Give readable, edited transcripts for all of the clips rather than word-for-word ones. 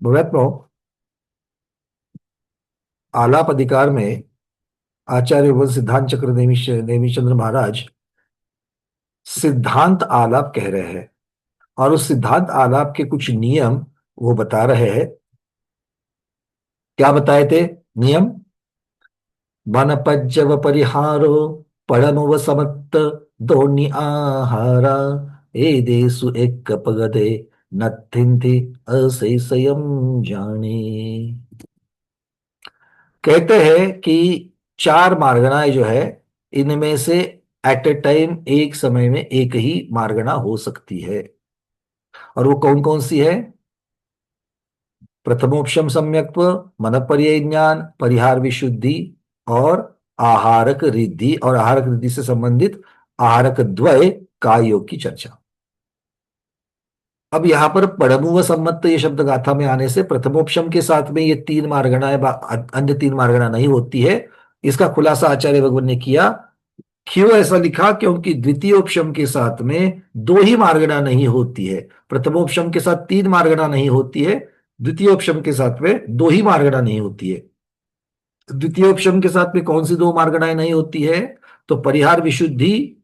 भव्यात्मो आलाप अधिकार में आचार्य व सिद्धांत चक्र नेमिचंद्र महाराज सिद्धांत आलाप कह रहे हैं। और उस सिद्धांत आलाप के कुछ नियम वो बता रहे हैं। क्या बताए थे नियम? वनपज्जव परिहारो पड़मव समत्त दोनि आहारा एदेषु एक पगदे नत्थिन्ति अशेषयम् जाने। कहते हैं कि चार मार्गणाएं जो है, इनमें से एट ए टाइम एक समय में एक ही मार्गणा हो सकती है। और वो कौन कौन सी है? प्रथमोपशम सम्यक्त्व, मनपर्य ज्ञान, परिहार विशुद्धि और आहारक रिद्धि। और आहारक रिद्धि से संबंधित आहारक द्वय का योग की चर्चा। अब यहां पर पड़मुव सम्मत ये शब्द गाथा में आने से प्रथमोपशम के साथ में ये तीन मार्गणाएं अन्य तीन मार्गणा नहीं होती है। इसका खुलासा आचार्य भगवान ने किया। क्यों ऐसा लिखा? क्योंकि द्वितीयोपशम के साथ में दो ही मार्गणा नहीं होती है। प्रथमोपशम के साथ तीन मार्गणा नहीं होती है, द्वितीयोपशम के साथ में दो ही मार्गणा नहीं होती है। द्वितीयोपशम के साथ में कौन सी दो मार्गणाएं नहीं होती है? तो परिहार विशुद्धि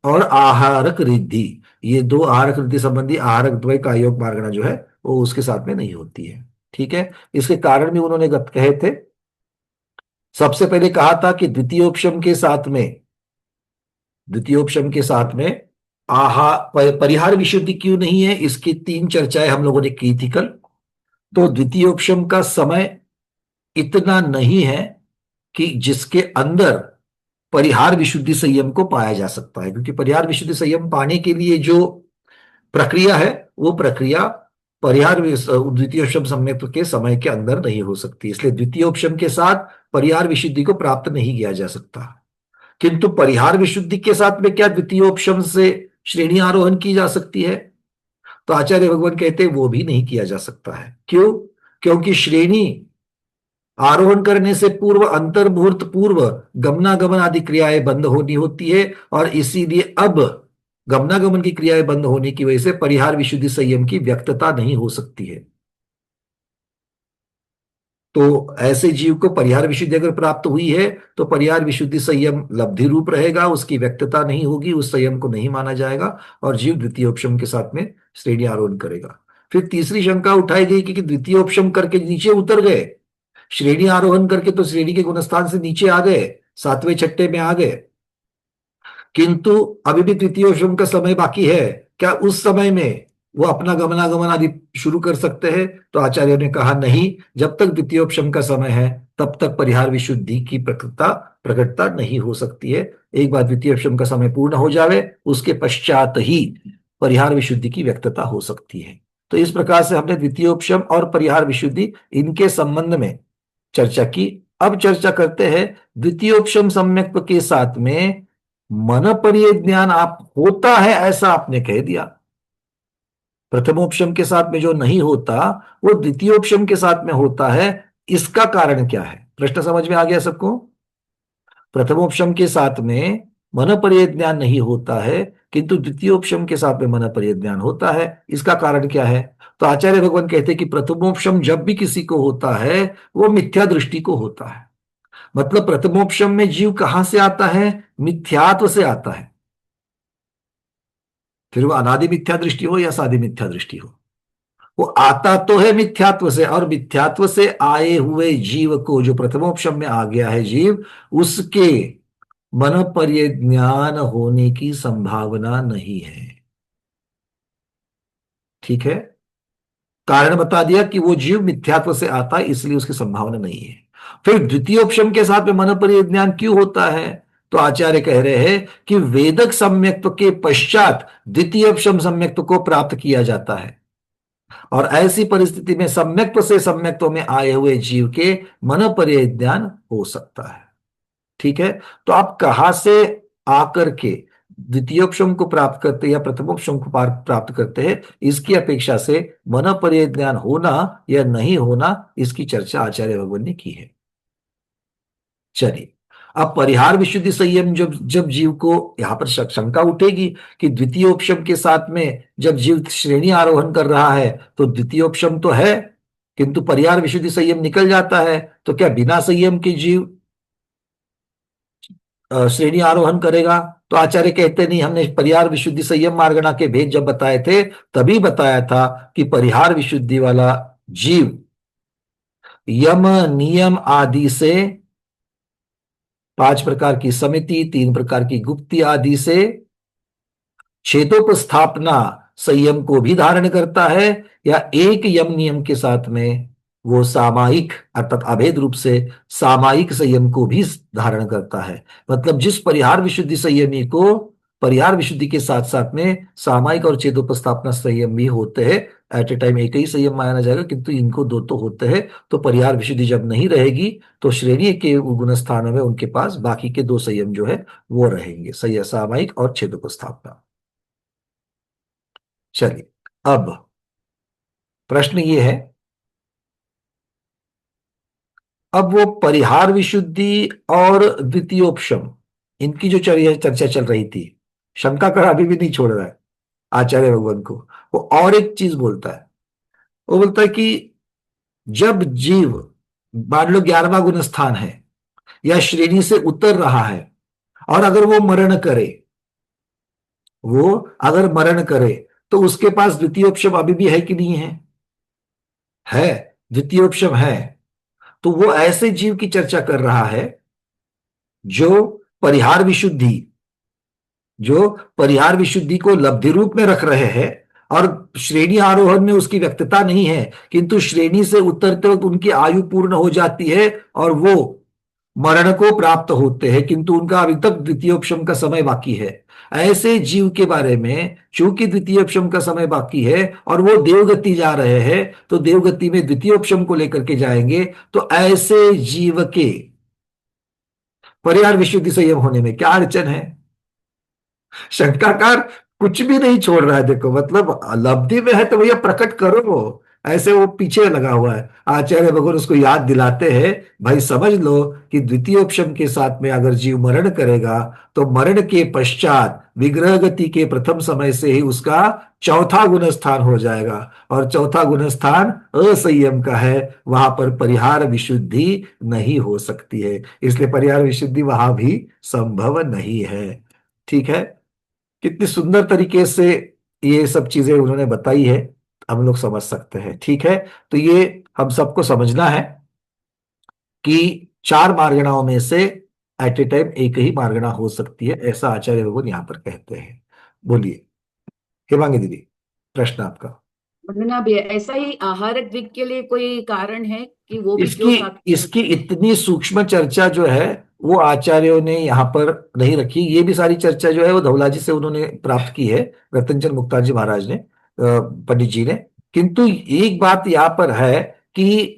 और आहारक रिद्धि। ये दो आहारक रिद्धि संबंधी आहारक द्वय का योग मार्गणा जो है वो उसके साथ में नहीं होती है। ठीक है, इसके कारण भी उन्होंने कहे थे। सबसे पहले कहा था कि द्वितीयोपशम के साथ में परिहार विशुद्धि क्यों नहीं है, इसकी तीन चर्चाएं हम लोगों ने की थी कल। तो द्वितीयोपशम का समय इतना नहीं है कि जिसके अंदर परिहार विशुद्धि संयम को पाया जा सकता है, क्योंकि परिहार विशुद्धि संयम पाने के लिए जो प्रक्रिया है वो प्रक्रिया द्वितीयोपशम सम्यक्त्व के समय के अंदर नहीं हो सकती। इसलिए द्वितीयोपशम के साथ परिहार विशुद्धि को प्राप्त नहीं किया जा सकता। किंतु परिहार विशुद्धि के साथ में क्या द्वितीयोपशम से श्रेणी आरोहण की जा सकती है? तो आचार्य भगवान कहते हैं वो भी नहीं किया जा सकता है। क्यों? क्योंकि श्रेणी आरोहण करने से पूर्व अंतर्मुहूर्त पूर्व गमनागमन आदि क्रियाएं बंद होनी होती है। और इसीलिए अब गमनागमन की क्रियाएं बंद होने की वजह से परिहार विशुद्धि संयम की व्यक्तता नहीं हो सकती है। तो ऐसे जीव को परिहार विशुद्धि अगर प्राप्त हुई है तो परिहार विशुद्धि संयम लब्धि रूप रहेगा, उसकी व्यक्तता नहीं होगी, उस संयम को नहीं माना जाएगा और जीव द्वितीयोपशम के साथ में श्रेणी आरोहण करेगा। फिर तीसरी शंका उठाई गई कि द्वितीयोपशम करके नीचे उतर गए, श्रेणी आरोहण करके तो श्रेणी के गुणस्थान से नीचे आ गए, सातवें छठे में आ गए, किंतु अभी भी द्वितीयोपशम का समय बाकी है, क्या उस समय में वो अपना गमनागमन आदि शुरू कर सकते हैं? तो आचार्यों ने कहा नहीं, जब तक द्वितीयोपशम का समय है तब तक परिहार विशुद्धि की प्रकटता नहीं हो सकती है। एक बार द्वितीयोपशम का समय पूर्ण हो जावे उसके पश्चात ही परिहार विशुद्धि की व्यक्तता हो सकती है। तो इस प्रकार से हमने द्वितीयोपशम और परिहार विशुद्धि इनके संबंध में चर्चा की। अब चर्चा करते हैं द्वितीयोपशम सम्यक्त्व के साथ में मन परिय ज्ञान आप होता है ऐसा आपने कह दिया। प्रथमोपशम के साथ में जो नहीं होता वो द्वितीयोपशम के साथ में होता है, इसका कारण क्या है? प्रश्न समझ में आ गया सबको? प्रथमोपशम के साथ में मन परिय ज्ञान नहीं होता है किंतु द्वितीयोपशम के साथ में मन परिय ज्ञान होता है, इसका कारण क्या है? तो आचार्य भगवान कहते हैं कि प्रथमोपशम जब भी किसी को होता है वो मिथ्या दृष्टि को होता है। मतलब प्रथमोपशम में जीव कहां से आता है? मिथ्यात्व से आता है। फिर वो अनादि मिथ्या दृष्टि हो या सादी मिथ्या दृष्टि हो, वो आता तो है मिथ्यात्व से। और मिथ्यात्व से आए हुए जीव को, जो प्रथमोपशम में आ गया है जीव, उसके मन परिज्ञान होने की संभावना नहीं है। ठीक है, कारण बता दिया कि वो जीव मिथ्यात्व से आता है इसलिए उसकी संभावना नहीं है। फिर द्वितीयोपशम के साथ में मन परिज्ञान क्यों होता है? तो आचार्य कह रहे हैं कि वेदक सम्यक्त्व के पश्चात द्वितीयोपशम सम्यक्त्व को प्राप्त किया जाता है और ऐसी परिस्थिति में सम्यक्त्व से सम्यक्त्व में आए हुए जीव के मन परिज्ञान हो सकता है। ठीक है, तो आप कहां से आकर के द्वितीयोपशम को प्राप्त करते हैं या प्रथमोपशम को प्राप्त करते हैं, इसकी अपेक्षा से मन परिज्ञान होना या नहीं होना, इसकी चर्चा आचार्य भगवान ने की है। चलिए, अब परिहार विशुद्धि संयम जब जब जीव को, यहां पर शंका उठेगी कि द्वितीयोपशम के साथ में जब जीव श्रेणी आरोहण कर रहा है तो द्वितीयोपशम तो है किंतु परिहार विशुद्धि संयम निकल जाता है, तो क्या बिना संयम के जीव श्रेणी आरोहण करेगा? तो आचार्य कहते नहीं, हमने परिहार विशुद्धि संयम मार्गणा के भेद जब बताए थे तभी बताया था कि परिहार विशुद्धि वाला जीव यम नियम आदि से, 5 प्रकार की समिति, 3 प्रकार की गुप्ति आदि से छेदोपस्थापना संयम को भी धारण करता है, या एक यम नियम के साथ में वो सामायिक अर्थात अभेद रूप से सामायिक संयम को भी धारण करता है। मतलब जिस परिहार विशुद्धि संयमी को परिहार विशुद्धि के साथ साथ में सामायिक और छेदोपस्थापना संयम भी होते हैं, एट ए टाइम एक ही संयम माना जाएगा, किंतु इनको दो तो होते हैं। तो परिहार विशुद्धि जब नहीं रहेगी तो श्रेणी के गुण स्थानों में उनके पास बाकी के 2 संयम जो है वो रहेंगे, सामायिक और छेदोपस्थापना। चलिए, अब प्रश्न ये है, अब वो परिहार विशुद्धि और द्वितीयोपशम, इनकी जो चर्चा चल रही थी, शंका कर अभी भी नहीं छोड़ रहा है आचार्य भगवान को। वो और एक चीज बोलता है, वो बोलता है कि जब जीव मान लो 11वां गुण स्थान है या श्रेणी से उतर रहा है, और अगर वो मरण करे, वो अगर मरण करे तो उसके पास द्वितीयोपशम अभी भी है कि नहीं है? है, द्वितीयोपशम है। तो वो ऐसे जीव की चर्चा कर रहा है जो परिहार विशुद्धि जो परिहार विशुद्धि को लब्धि रूप में रख रहे हैं, और श्रेणी आरोहण में उसकी व्यक्तता नहीं है, किंतु श्रेणी से उतरते वक्त उनकी आयु पूर्ण हो जाती है और वो मरण को प्राप्त होते हैं, किंतु उनका अभी तक द्वितीयोपशम का समय बाकी है। ऐसे जीव के बारे में चूंकि द्वितीयोपशम का समय बाकी है और वो देवगति जा रहे हैं, तो देवगति में द्वितीयोपशम को लेकर के जाएंगे, तो ऐसे जीव के परिहार विशुद्धि संयम होने में क्या अड़चन है? शंकाकार कुछ भी नहीं छोड़ रहा है। देखो, मतलब लब्धि में है तो भैया प्रकट करो, वो ऐसे वो पीछे लगा हुआ है। आचार्य भगवान उसको याद दिलाते हैं, भाई समझ लो कि द्वितीयोपशम के साथ में अगर जीव मरण करेगा तो मरण के पश्चात विग्रह गति के प्रथम समय से ही उसका चौथा गुण स्थान हो जाएगा, और चौथा गुण स्थान असंयम का है, वहां पर परिहार विशुद्धि नहीं हो सकती है, इसलिए परिहार विशुद्धि वहां भी संभव नहीं है। ठीक है, कितनी सुंदर तरीके से ये सब चीजें उन्होंने बताई है, हम लोग समझ सकते हैं। ठीक है, तो ये हम सबको समझना है कि 4 मार्गणाओं में से एट ए टाइम एक ही मार्गणा हो सकती है, ऐसा आचार्य भगवान यहां पर कहते हैं। बोलिए हिमांगी दीदी, प्रश्न आपका। वंदना भी ऐसा ही आहार द्विग के लिए कोई कारण है कि वो भी क्यों इसकी साथ इसकी इतनी सूक्ष्म चर्चा जो है वो आचार्यों ने यहाँ पर नहीं रखी। ये भी सारी चर्चा जो है वो धवला जी से उन्होंने प्राप्त की है, रतनचंद मुक्तार जी महाराज ने, पंडित जी ने। किंतु एक बात यहाँ पर है कि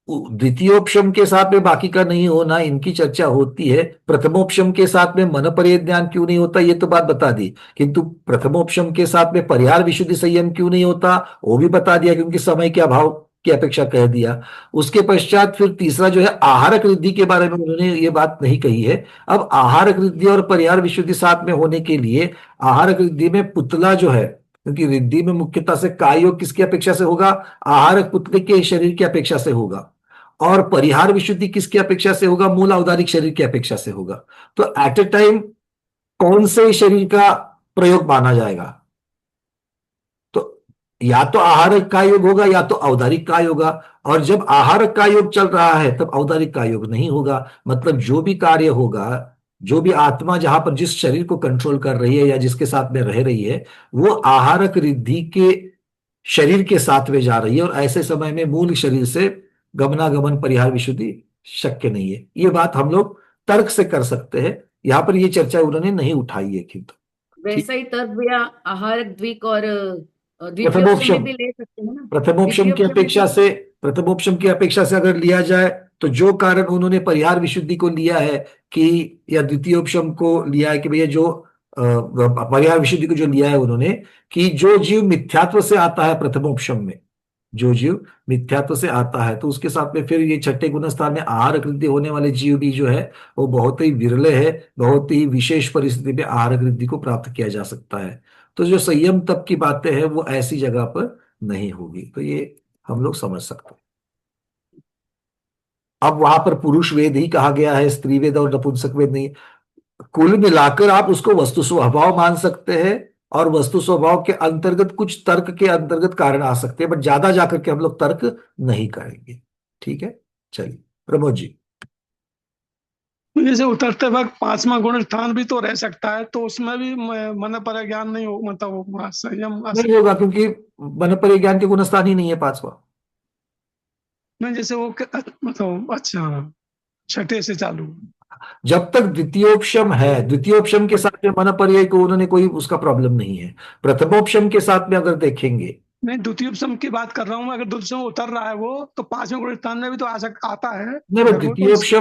द्वितीयोपशम के साथ में बाकी का नहीं होना, इनकी चर्चा होती है। प्रथमोपशम के साथ में मन परिज्ञान क्यों नहीं होता, ये तो बात बता दी, किंतु प्रथमोपशम के साथ में परिहार विशुद्धि संयम क्यों नहीं होता वो भी बता दिया, क्योंकि समय के अभाव की अपेक्षा कह दिया। उसके पश्चात फिर तीसरा जो है आहारक रिद्धि के बारे में उन्होंने ये बात नहीं कही है। अब आहारक रिद्धि और परिहार विशुद्धि साथ में होने के लिए आहारक रिद्धि में पुतला जो है, क्योंकि रिद्धि में मुख्यतः से काय योग किसकी अपेक्षा से होगा, आहारक पुतले के शरीर की अपेक्षा से होगा, और परिहार विशुद्धि किसकी अपेक्षा से होगा, मूल औदारिक शरीर की अपेक्षा से होगा। तो एट ए टाइम कौन से शरीर का प्रयोग माना जाएगा? तो या तो आहारक का योग होगा या तो औदारिक का होगा, और जब आहारक का योग चल रहा है तब औदारिक का योग नहीं होगा। मतलब जो भी कार्य होगा, जो भी आत्मा जहां पर जिस शरीर को कंट्रोल कर रही है या जिसके साथ में रह रही है, वो आहारक रिद्धि के शरीर के साथ में जा रही है, और ऐसे समय में मूल शरीर से गमनागमन परिहार विशुद्धि शक्य नहीं है। ये बात हम लोग तर्क से कर सकते हैं, यहां पर ये चर्चा उन्होंने नहीं उठाई है, किंतु ठीक। वैसा ही तर्क या आहार द्विक और द्वितीयोपशम प्रथमोपशम में भी ले सकते हैं ना। प्रथमोपशम की द्वितीयोपशम में अपेक्षा भी से प्रथमोपशम की अपेक्षा से अगर लिया जाए, तो जो कारण उन्होंने परिहार विशुद्धि को लिया है कि, या द्वितीयोपशम को लिया है कि भैया जो परिहार विशुद्धि को जो लिया है उन्होंने, कि जो जीव मिथ्यात्व से आता है प्रथमोपशम में, जो जीव मिथ्यात्व से आता है, तो उसके साथ में फिर ये छठे गुण स्थान में आहार कृद्धि होने वाले जीव भी जो है वो बहुत ही विरले है। बहुत ही विशेष परिस्थिति में आहार कृद्धि को प्राप्त किया जा सकता है। तो जो संयम तप की बातें हैं वो ऐसी जगह पर नहीं होगी। तो ये हम लोग समझ सकते हैं। अब वहां पर पुरुष वेद ही कहा गया है, स्त्री वेद और नपुंसक वेद नहीं। कुल मिलाकर आप उसको वस्तु स्वभाव मान सकते हैं, और वस्तु स्वभाव के अंतर्गत कुछ तर्क के अंतर्गत कारण आ सकते हैं, बट ज्यादा जाकर के हम लोग तर्क नहीं करेंगे। ठीक है, चलिए प्रमोद जी। तो जैसे उतरते वक्त पांचवा गुण स्थान भी तो रह सकता है, तो उसमें भी मन पर ज्ञान नहीं हो, मतलब वो संयम नहीं होगा, क्योंकि मन पर ज्ञान के गुणस्थान ही नहीं है पांचवा। नहीं, जैसे वो मतलब अच्छा, छठे से चालू। जब तक द्वितीयोपशम है, द्वितीयोपशम के साथ में मन पर्याय को उन्होंने कोई उसका प्रॉब्लम नहीं है। प्रथमोपशम के साथ में अगर देखेंगे, नहीं, द्वितीय उपसम की बात कर रहा हूँ मैं। अगर द्वितीय उतर रहा है वो, तो पांचवें गुण स्थान में भी तो आता है। नहीं, अगर वो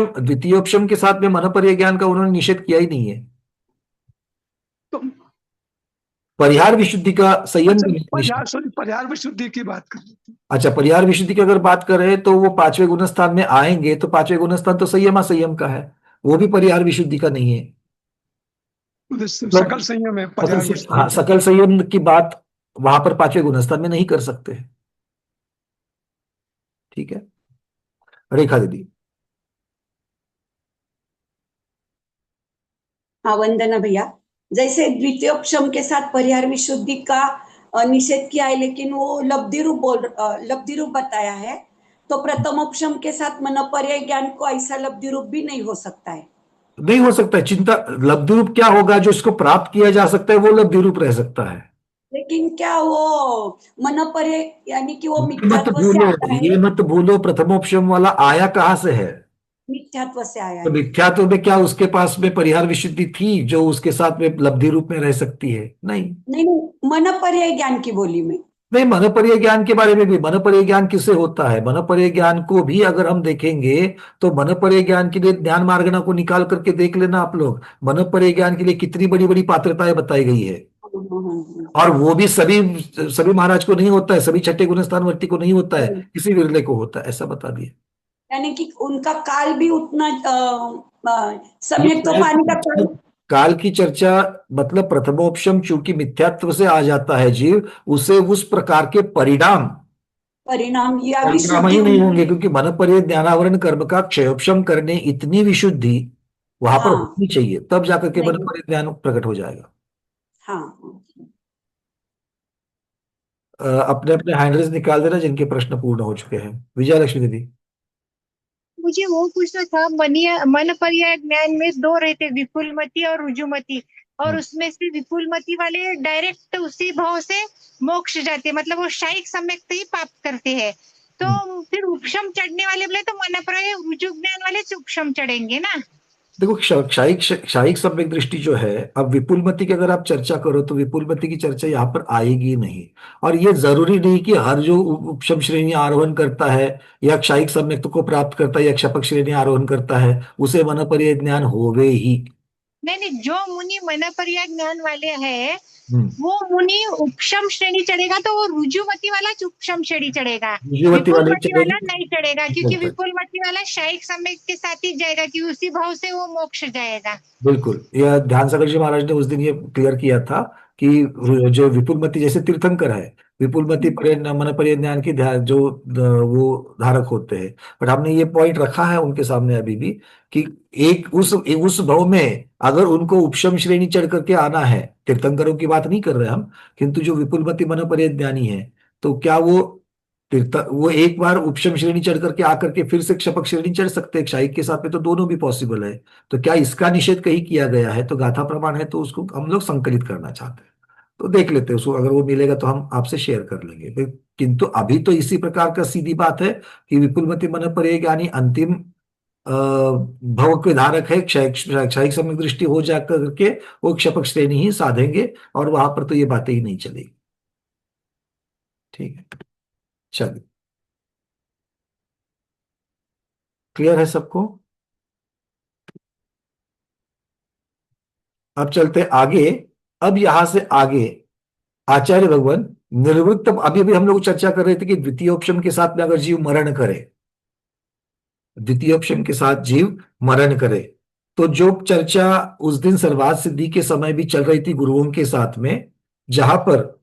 तो द्वितीयोपशम के साथ में मन पर्याय ज्ञान का उन्होंने निषेध किया ही नहीं है। तो परिहार विशुद्धि का संयम अच्छा, भी निषेध। परिहार विशुद्धि की बात कर रहे थे। अच्छा, परिहार विशुद्धि की अगर बात करें तो वो पांचवें गुणस्थान में आएंगे, तो पांचवें गुणस्थान तो संयम असंयम का है, वो भी परिहार विशुद्धि का नहीं है। सकल मतलब संयम है परिहार हाँ, विशुद्धि। सकल संयम की बात वहां पर पांचवें गुणस्थान में नहीं कर सकते। ठीक है, रेखा दीदी। हाँ, वंदना भैया। जैसे द्वितीयोपशम के साथ परिहार विशुद्धि का निषेध किया है, लेकिन वो लब्धि रूप बताया है। तो प्रथमोपशम के साथ मनोपर्याय ज्ञान को ऐसा लब्धि रूप भी नहीं हो सकता है। नहीं हो सकता है, चिंता लब्धि रूप क्या होगा, जो इसको प्राप्त किया जा सकता है वो लब्धि रूप रह सकता है। लेकिन क्या वो मनोपर्याय, यानी कि वो ये मत मिथ्यात्व से भूलो, आता है। ये मत भूलो, प्रथमोपशम वाला आया कहां से है? मिथ्यात्व से आया तो है। मिथ्यात्व में क्या उसके पास में परिहार विशुद्धि थी जो उसके साथ में लब्धि रूप में रह सकती है? नहीं। नहीं नहीं, मनोपर्याय ज्ञान की बोली में। नहीं, मनोपर्य ज्ञान के बारे में भी, मनोपर्य ज्ञान किससे होता है? मनोपर्य ज्ञान को भी अगर हम देखेंगे तो मनोपर्य ज्ञान के लिए ध्यान मार्गना को निकाल करके देख लेना आप लोग। मनोपर्य ज्ञान के लिए कितनी बड़ी बड़ी पात्रताएं बताई गई है, और वो भी सभी सभी महाराज को नहीं होता है, सभी छठे गुणस्थानवर्ती को नहीं होता है, किसी विरले को होता है, ऐसा बता दिया। यानी कि उनका काल भी उतना ये सम्यक तो पानी का काल। काल की चर्चा, मतलब प्रथमोपशम चूंकि मिथ्यात्व से आ जाता है जीव, उसे उस प्रकार के परिणाम परिणाम या परिणाम विशुद्धि ही नहीं होंगे, उनकी। क्योंकि मनपर्य ज्ञानावरण कर्म का क्षयोपशम करने इतनी विशुद्धि वहां पर हाँ। होनी चाहिए, तब जाकर के नहीं। मनपर्य ज्ञान प्रकट हो जाएगा। हाँ। अपने अपने हैंड रेज निकाल देना जिनके प्रश्न पूर्ण हो चुके हैं। विजया लक्ष्मी दीदी। मुझे वो पूछना था, मन पर्याय ज्ञान में दो रहते, विपुलमति और रुजुमति। और उसमें से विपुलमति वाले डायरेक्ट उसी भाव से मोक्ष जाते, मतलब वो शायिक सम्यक ही प्राप्त करते हैं। तो फिर उपशम चढ़ने वाले बोले तो मन पर्याय रुजु ज्ञान वाले से उपशम चढ़ेंगे ना? देखो, क्षायिक सम्यक दृष्टि जो है, अब विपुलमति की अगर आप चर्चा करो तो विपुलमति की चर्चा यहाँ पर आएगी नहीं। और ये जरूरी नहीं कि हर जो उपशम श्रेणी आरोहण करता है या क्षायिक सम्यक को प्राप्त करता है या क्षपक श्रेणी आरोहण करता है उसे मनपर्य ज्ञान होवे ही। नहीं नहीं, जो मुनि मन पर्याय ज्ञान वाले हैं हम्म। वो मुनि उपशम श्रेणी चढ़ेगा, तो वो रुजुमति वाला उपशम श्रेणी चढ़ेगा, युवती वाले विपुलमति वाला नहीं चढ़ेगा, क्योंकि चलेगी। विपुलमति वाला शायिक सम्यक के साथ ही जाएगा, कि उसी भाव से वो मोक्ष जाएगा। बिल्कुल, यह ध्यान सागर जी महाराज ने उस दिन ये क्लियर किया था कि जो विपुलमति जैसे तीर्थंकर है, विपुलमति मन पर्य ज्ञान की जो वो धारक होते हैं, बट हमने ये पॉइंट रखा है उनके सामने अभी भी कि एक उस भाव में अगर उनको उपशम श्रेणी चढ़ करके आना है, तीर्थंकरों की बात नहीं कर रहे हम, किंतु जो विपुलमति मन पर्य ज्ञानी है, तो क्या वो एक बार उपशम श्रेणी चढ़ करके आकर के फिर से क्षपक श्रेणी चढ़ सकते हैं? क्षायिक के साथ में तो दोनों भी पॉसिबल है। तो क्या इसका निषेध कहीं किया गया है? तो गाथा प्रमाण है, तो उसको हम लोग संकलित करना चाहते हैं, तो देख लेते हैं उसको, अगर वो मिलेगा तो हम आपसे शेयर कर लेंगे किंतु अभी तो इसी प्रकार का सीधी बात है कि विपुलमति मन पर एक यानी अंतिम भव के धारक है, क्षयिक सम्यक दृष्टि हो जा करके वो क्षपक श्रेणी ही साधेंगे, और वहां पर तो ये बातें ही नहीं चलेगी। ठीक है, चलिए, क्लियर है सबको? अब चलते आगे। अब यहां से आगे आचार्य भगवान निर्वृत्त, अभी अभी हम लोग चर्चा कर रहे थे कि द्वितीयोपशम के साथ में अगर जीव मरण करे, द्वितीयोपशम के साथ जीव मरण करे, तो जो चर्चा उस दिन सर्वात सिद्धि के समय भी चल रही थी गुरुओं के साथ में, जहां पर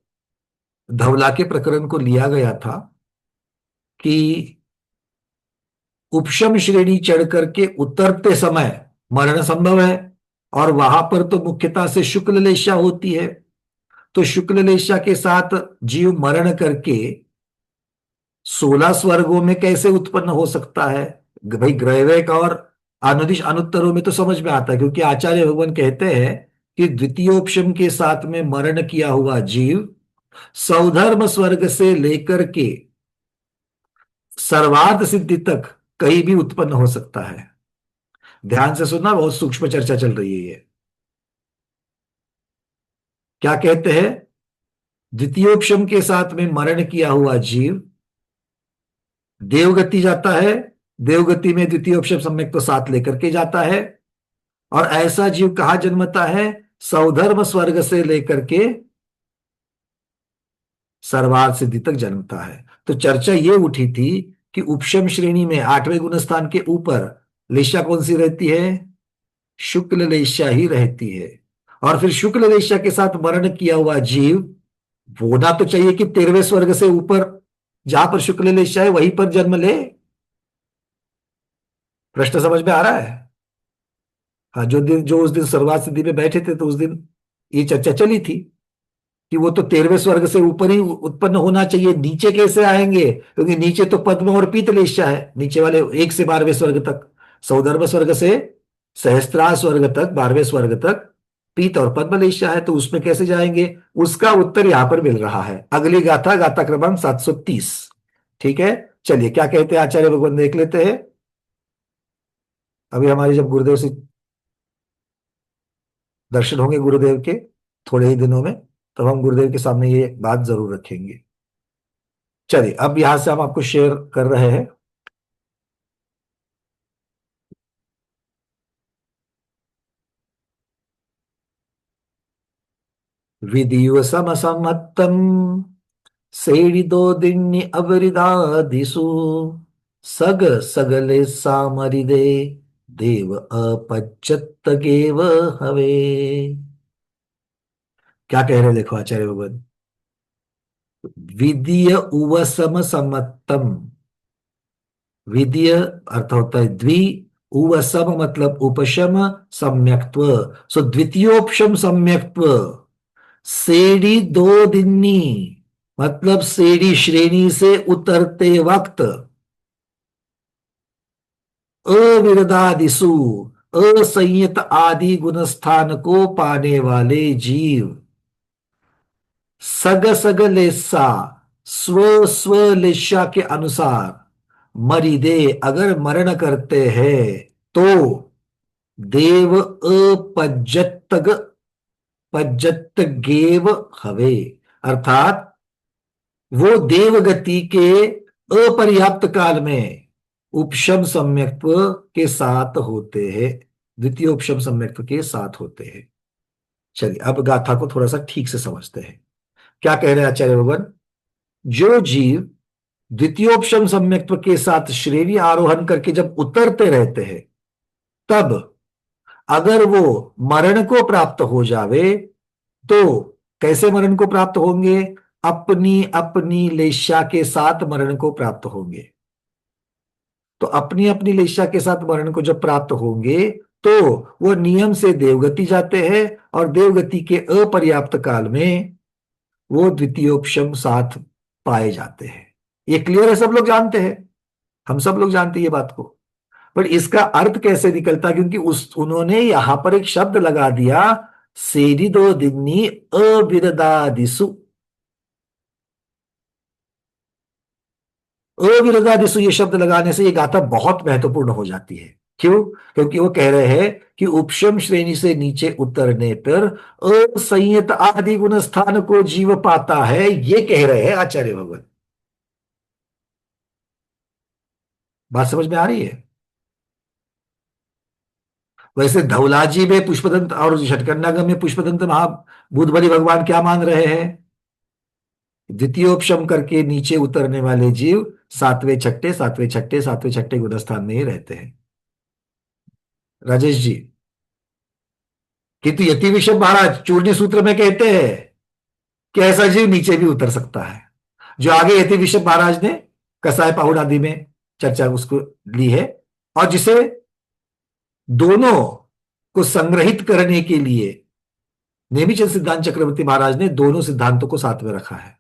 धवला के प्रकरण को लिया गया था, कि उपशम श्रेणी चढ़ करके उतरते समय मरण संभव है, और वहां पर तो मुख्यतः से शुक्ल लेशा होती है। तो शुक्ल लेशा के साथ जीव मरण करके 16 स्वर्गों में कैसे उत्पन्न हो सकता है? भाई ग्रहवेक और अनुदिश अनुत्तरों में तो समझ में आता है, क्योंकि आचार्य भगवान कहते हैं कि द्वितीयोपशम के साथ में मरण किया हुआ जीव सौधर्म स्वर्ग से लेकर के सर्वार्थ सिद्धि तक कहीं भी उत्पन्न हो सकता है। ध्यान से सुनना, बहुत सूक्ष्म चर्चा चल रही है ये। क्या कहते हैं? द्वितीयोपशम के साथ में मरण किया हुआ जीव देवगति जाता है, देवगति में द्वितीयोपशम सम्यक तो साथ लेकर के जाता है, और ऐसा जीव कहां जन्मता है? सौधर्म स्वर्ग से लेकर के सर्वार्थ सिद्धि तक जन्मता है। तो चर्चा ये उठी थी कि उपशम श्रेणी में 8वें गुणस्थान के ऊपर लेशा कौन सी रहती है? शुक्ल लेशा ही रहती है। और फिर शुक्ल लेशा के साथ मरण किया हुआ जीव होना तो चाहिए कि 13वें स्वर्ग से ऊपर, जहां पर शुक्ल लेशा है वहीं पर जन्म ले। प्रश्न समझ में आ रहा है? हाँ, जो उस दिन सर्वार्थ सिद्धि में बैठे थे तो उस दिन ये चर्चा चली थी कि वो तो 13वें स्वर्ग से ऊपर ही उत्पन्न होना चाहिए, नीचे कैसे आएंगे? क्योंकि नीचे तो पद्म और पीत लेशा है, नीचे वाले 1 से 12वें स्वर्ग तक। सौधर्म स्वर्ग से सहस्त्रार स्वर्ग तक, 12वें स्वर्ग तक पीत और पद्म लेशा है, तो उसमें कैसे जाएंगे? उसका उत्तर यहां पर मिल रहा है। अगली गाथा, गाथा क्रमांक 730। ठीक है, चलिए क्या कहते हैं आचार्य भगवान, देख लेते हैं। अभी हमारे जब गुरुदेव से दर्शन होंगे गुरुदेव के थोड़े ही दिनों में, तब हम गुरुदेव के सामने ये बात जरूर रखेंगे। चलिए, अब यहां से हम आपको शेयर कर रहे हैं। विधिव समसमत्तम सेडिदो दिन्नि अवरिदादिसु सग सगले सामरिदे देव अपच्चत्त गेव हवे। क्या कह रहे हैं देखो आचार्य भगवान। विधीय उवसम समत्तम, विधीय अर्थ होता है द्वि, उवसम मतलब उपशम, सम्यक्त्व सो द्वितीयोपशम सम्यक्त्व। सेड़ी दो दिन्नी मतलब सेड़ी श्रेणी से उतरते वक्त अविरदादिसु असंयत आदि गुणस्थान को पाने वाले जीव सग सग लेसा स्व स्व लेशा के अनुसार मरिदे अगर मरण करते हैं तो देव अपज्जत्तग पज्जत्त गेव हवे, अर्थात वो देवगति के अपर्याप्त काल में उपशम सम्यक्त्व के साथ होते हैं, द्वितीय उपशम सम्यक्त्व के साथ होते हैं। चलिए अब गाथा को थोड़ा सा ठीक से समझते हैं। क्या कह रहे हैं आचार्य भगवान? जो जीव द्वितीयोपशम सम्यक्त्व के साथ श्रेणी आरोहण करके जब उतरते रहते हैं, तब अगर वो मरण को प्राप्त हो जावे तो कैसे मरण को प्राप्त होंगे? अपनी अपनी लेशा के साथ मरण को प्राप्त होंगे। तो अपनी अपनी लेशा के साथ मरण को जब प्राप्त होंगे तो वो नियम से देवगति जाते हैं, और देवगति के अपर्याप्त काल में वो द्वितीयोपशम साथ पाए जाते हैं। ये क्लियर है, सब लोग जानते हैं, हम सब लोग जानते हैं ये बात को। पर इसका अर्थ कैसे निकलता? क्योंकि उन्होंने यहां पर एक शब्द लगा दिया, सेडिदो दिन्नी अविरदादिसु। अविरदादिसु ये शब्द लगाने से ये गाथा बहुत महत्वपूर्ण हो जाती है। क्यों? क्योंकि वो कह रहे हैं कि उपशम श्रेणी से नीचे उतरने पर असंयत आदि गुण स्थान को जीव पाता है, ये कह रहे हैं आचार्य भगवान। बात समझ में आ रही है? वैसे धौलाजी में पुष्पदंत और षटकंडागम में पुष्पदंत महाबुद्धबली भगवान क्या मान रहे हैं? द्वितीयोपशम करके नीचे उतरने वाले जीव सातवें छठे सातवें छठे सातवें छठे गुणस्थान में ही रहते हैं। राजेश जी, किंतु यति विषम महाराज चूर्णी सूत्र में कहते हैं कि ऐसा जीव नीचे भी उतर सकता है। जो आगे यति विषम महाराज ने कसाय पाहुड़ आदि में चर्चा उसको ली है, और जिसे दोनों को संग्रहित करने के लिए नेमिचंद सिद्धांत चक्रवर्ती महाराज ने दोनों सिद्धांतों को साथ में रखा है।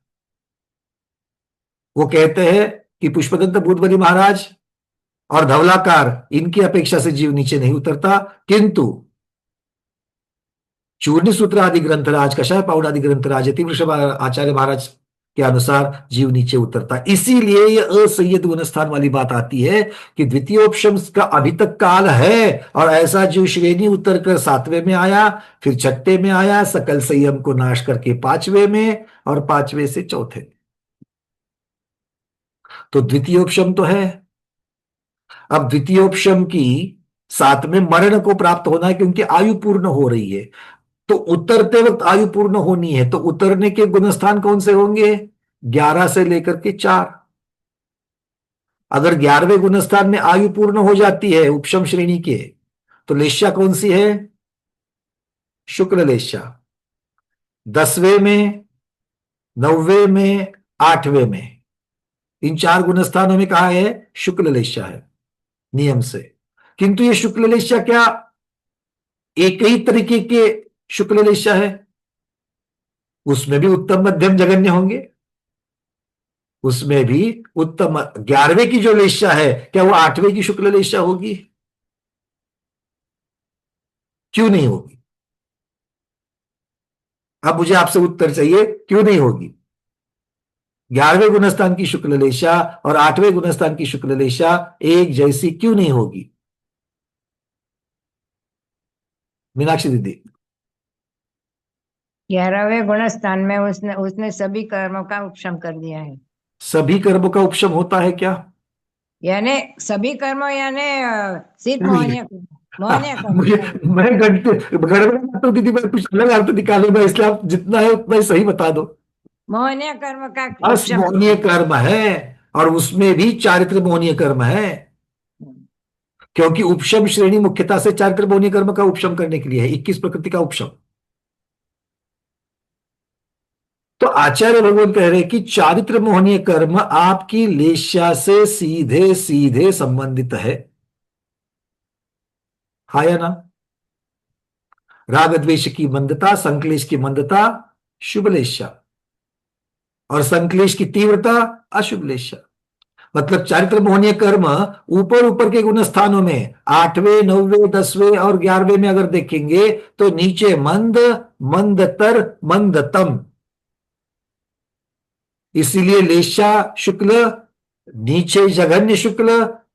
वो कहते हैं कि पुष्पदंत भूतबली महाराज और धवलाकार इनकी अपेक्षा से जीव नीचे नहीं उतरता, किंतु चूर्ण सूत्र आदि ग्रंथराज, कषाय पाउड आदि ग्रंथराज, यतिवृषभ आचार्य महाराज के अनुसार जीव नीचे उतरता। इसीलिए ये असंयत गुणस्थान वाली बात आती है कि द्वितीयोपशम का अभी तक काल है, और ऐसा जीव श्रेणी उतर कर 7वें में आया, फिर 6ठे में आया, सकल संयम को नाश करके 5वें में, और 5वें से 4थे। तो द्वितीयोपशम तो है। अब द्वितीयोपशम की 7 में मरण को प्राप्त होना है, क्योंकि आयु पूर्ण हो रही है। तो उतरते वक्त आयु पूर्ण होनी है, तो उतरने के गुणस्थान कौन से होंगे? 11 से लेकर के 4। अगर 11वें गुणस्थान में आयु पूर्ण हो जाती है उपशम श्रेणी के, तो लेश्या कौन सी है? शुक्ल लेश्या। 10वें में, 9वें में, 8वें में, इन 4 गुणस्थानों में कहा है शुक्ल लेश्या है नियम से। किंतु ये शुक्ल लेश्या क्या एक ही तरीके के शुक्ल लेश्या है? उसमें भी उत्तम मध्यम जघन्य होंगे। उसमें भी उत्तम 11वें की जो लेश्या है, क्या वो 8वें की शुक्ल लेश्या होगी? क्यों नहीं होगी? अब मुझे आपसे उत्तर चाहिए, क्यों नहीं होगी? 11वें गुणस्थान की शुक्ल लेशा और 8वें गुणस्थान की शुक्ल लेशा एक जैसी क्यों नहीं होगी? मीनाक्षी दीदी। 11वें गुणस्थान में उसने उसने सभी कर्मों का उपशम कर दिया है। सभी कर्मों का उपशम होता है क्या? यानी सभी कर्मों, यानी सिर्फ मोहनीय कर्म। मुझे मैं गड़बड़ दीदी, मैं कुछ अलग अर्थ निकालू, मैं इसलिए आप जितना है उतना ही सही बता दो। मोहनीय कर्म का बस उपशम। मोहनीय कर्म है, और उसमें भी चारित्र मोहनीय कर्म है, क्योंकि उपशम श्रेणी मुख्यतः से चारित्र मोहनीय कर्म का उपशम करने के लिए है, 21 प्रकृति का उपशम। तो आचार्य भगवान कह रहे कि चारित्र मोहनीय कर्म आपकी लेश्या से सीधे सीधे संबंधित है, हा या ना? राग द्वेष की मंदता, संक्लेश की मंदता शुभ लेश्या, और संक्लेश की तीव्रता अशुभ लेश्या। मतलब चारित्र मोहनीय कर्म ऊपर ऊपर के गुण स्थानों में 8वें, 9वें, 10वें और 11वें में अगर देखेंगे तो नीचे मंद, मंदतर, मंदतम। इसीलिए लेशा शुक्ल, नीचे जघन्य शुक्ल,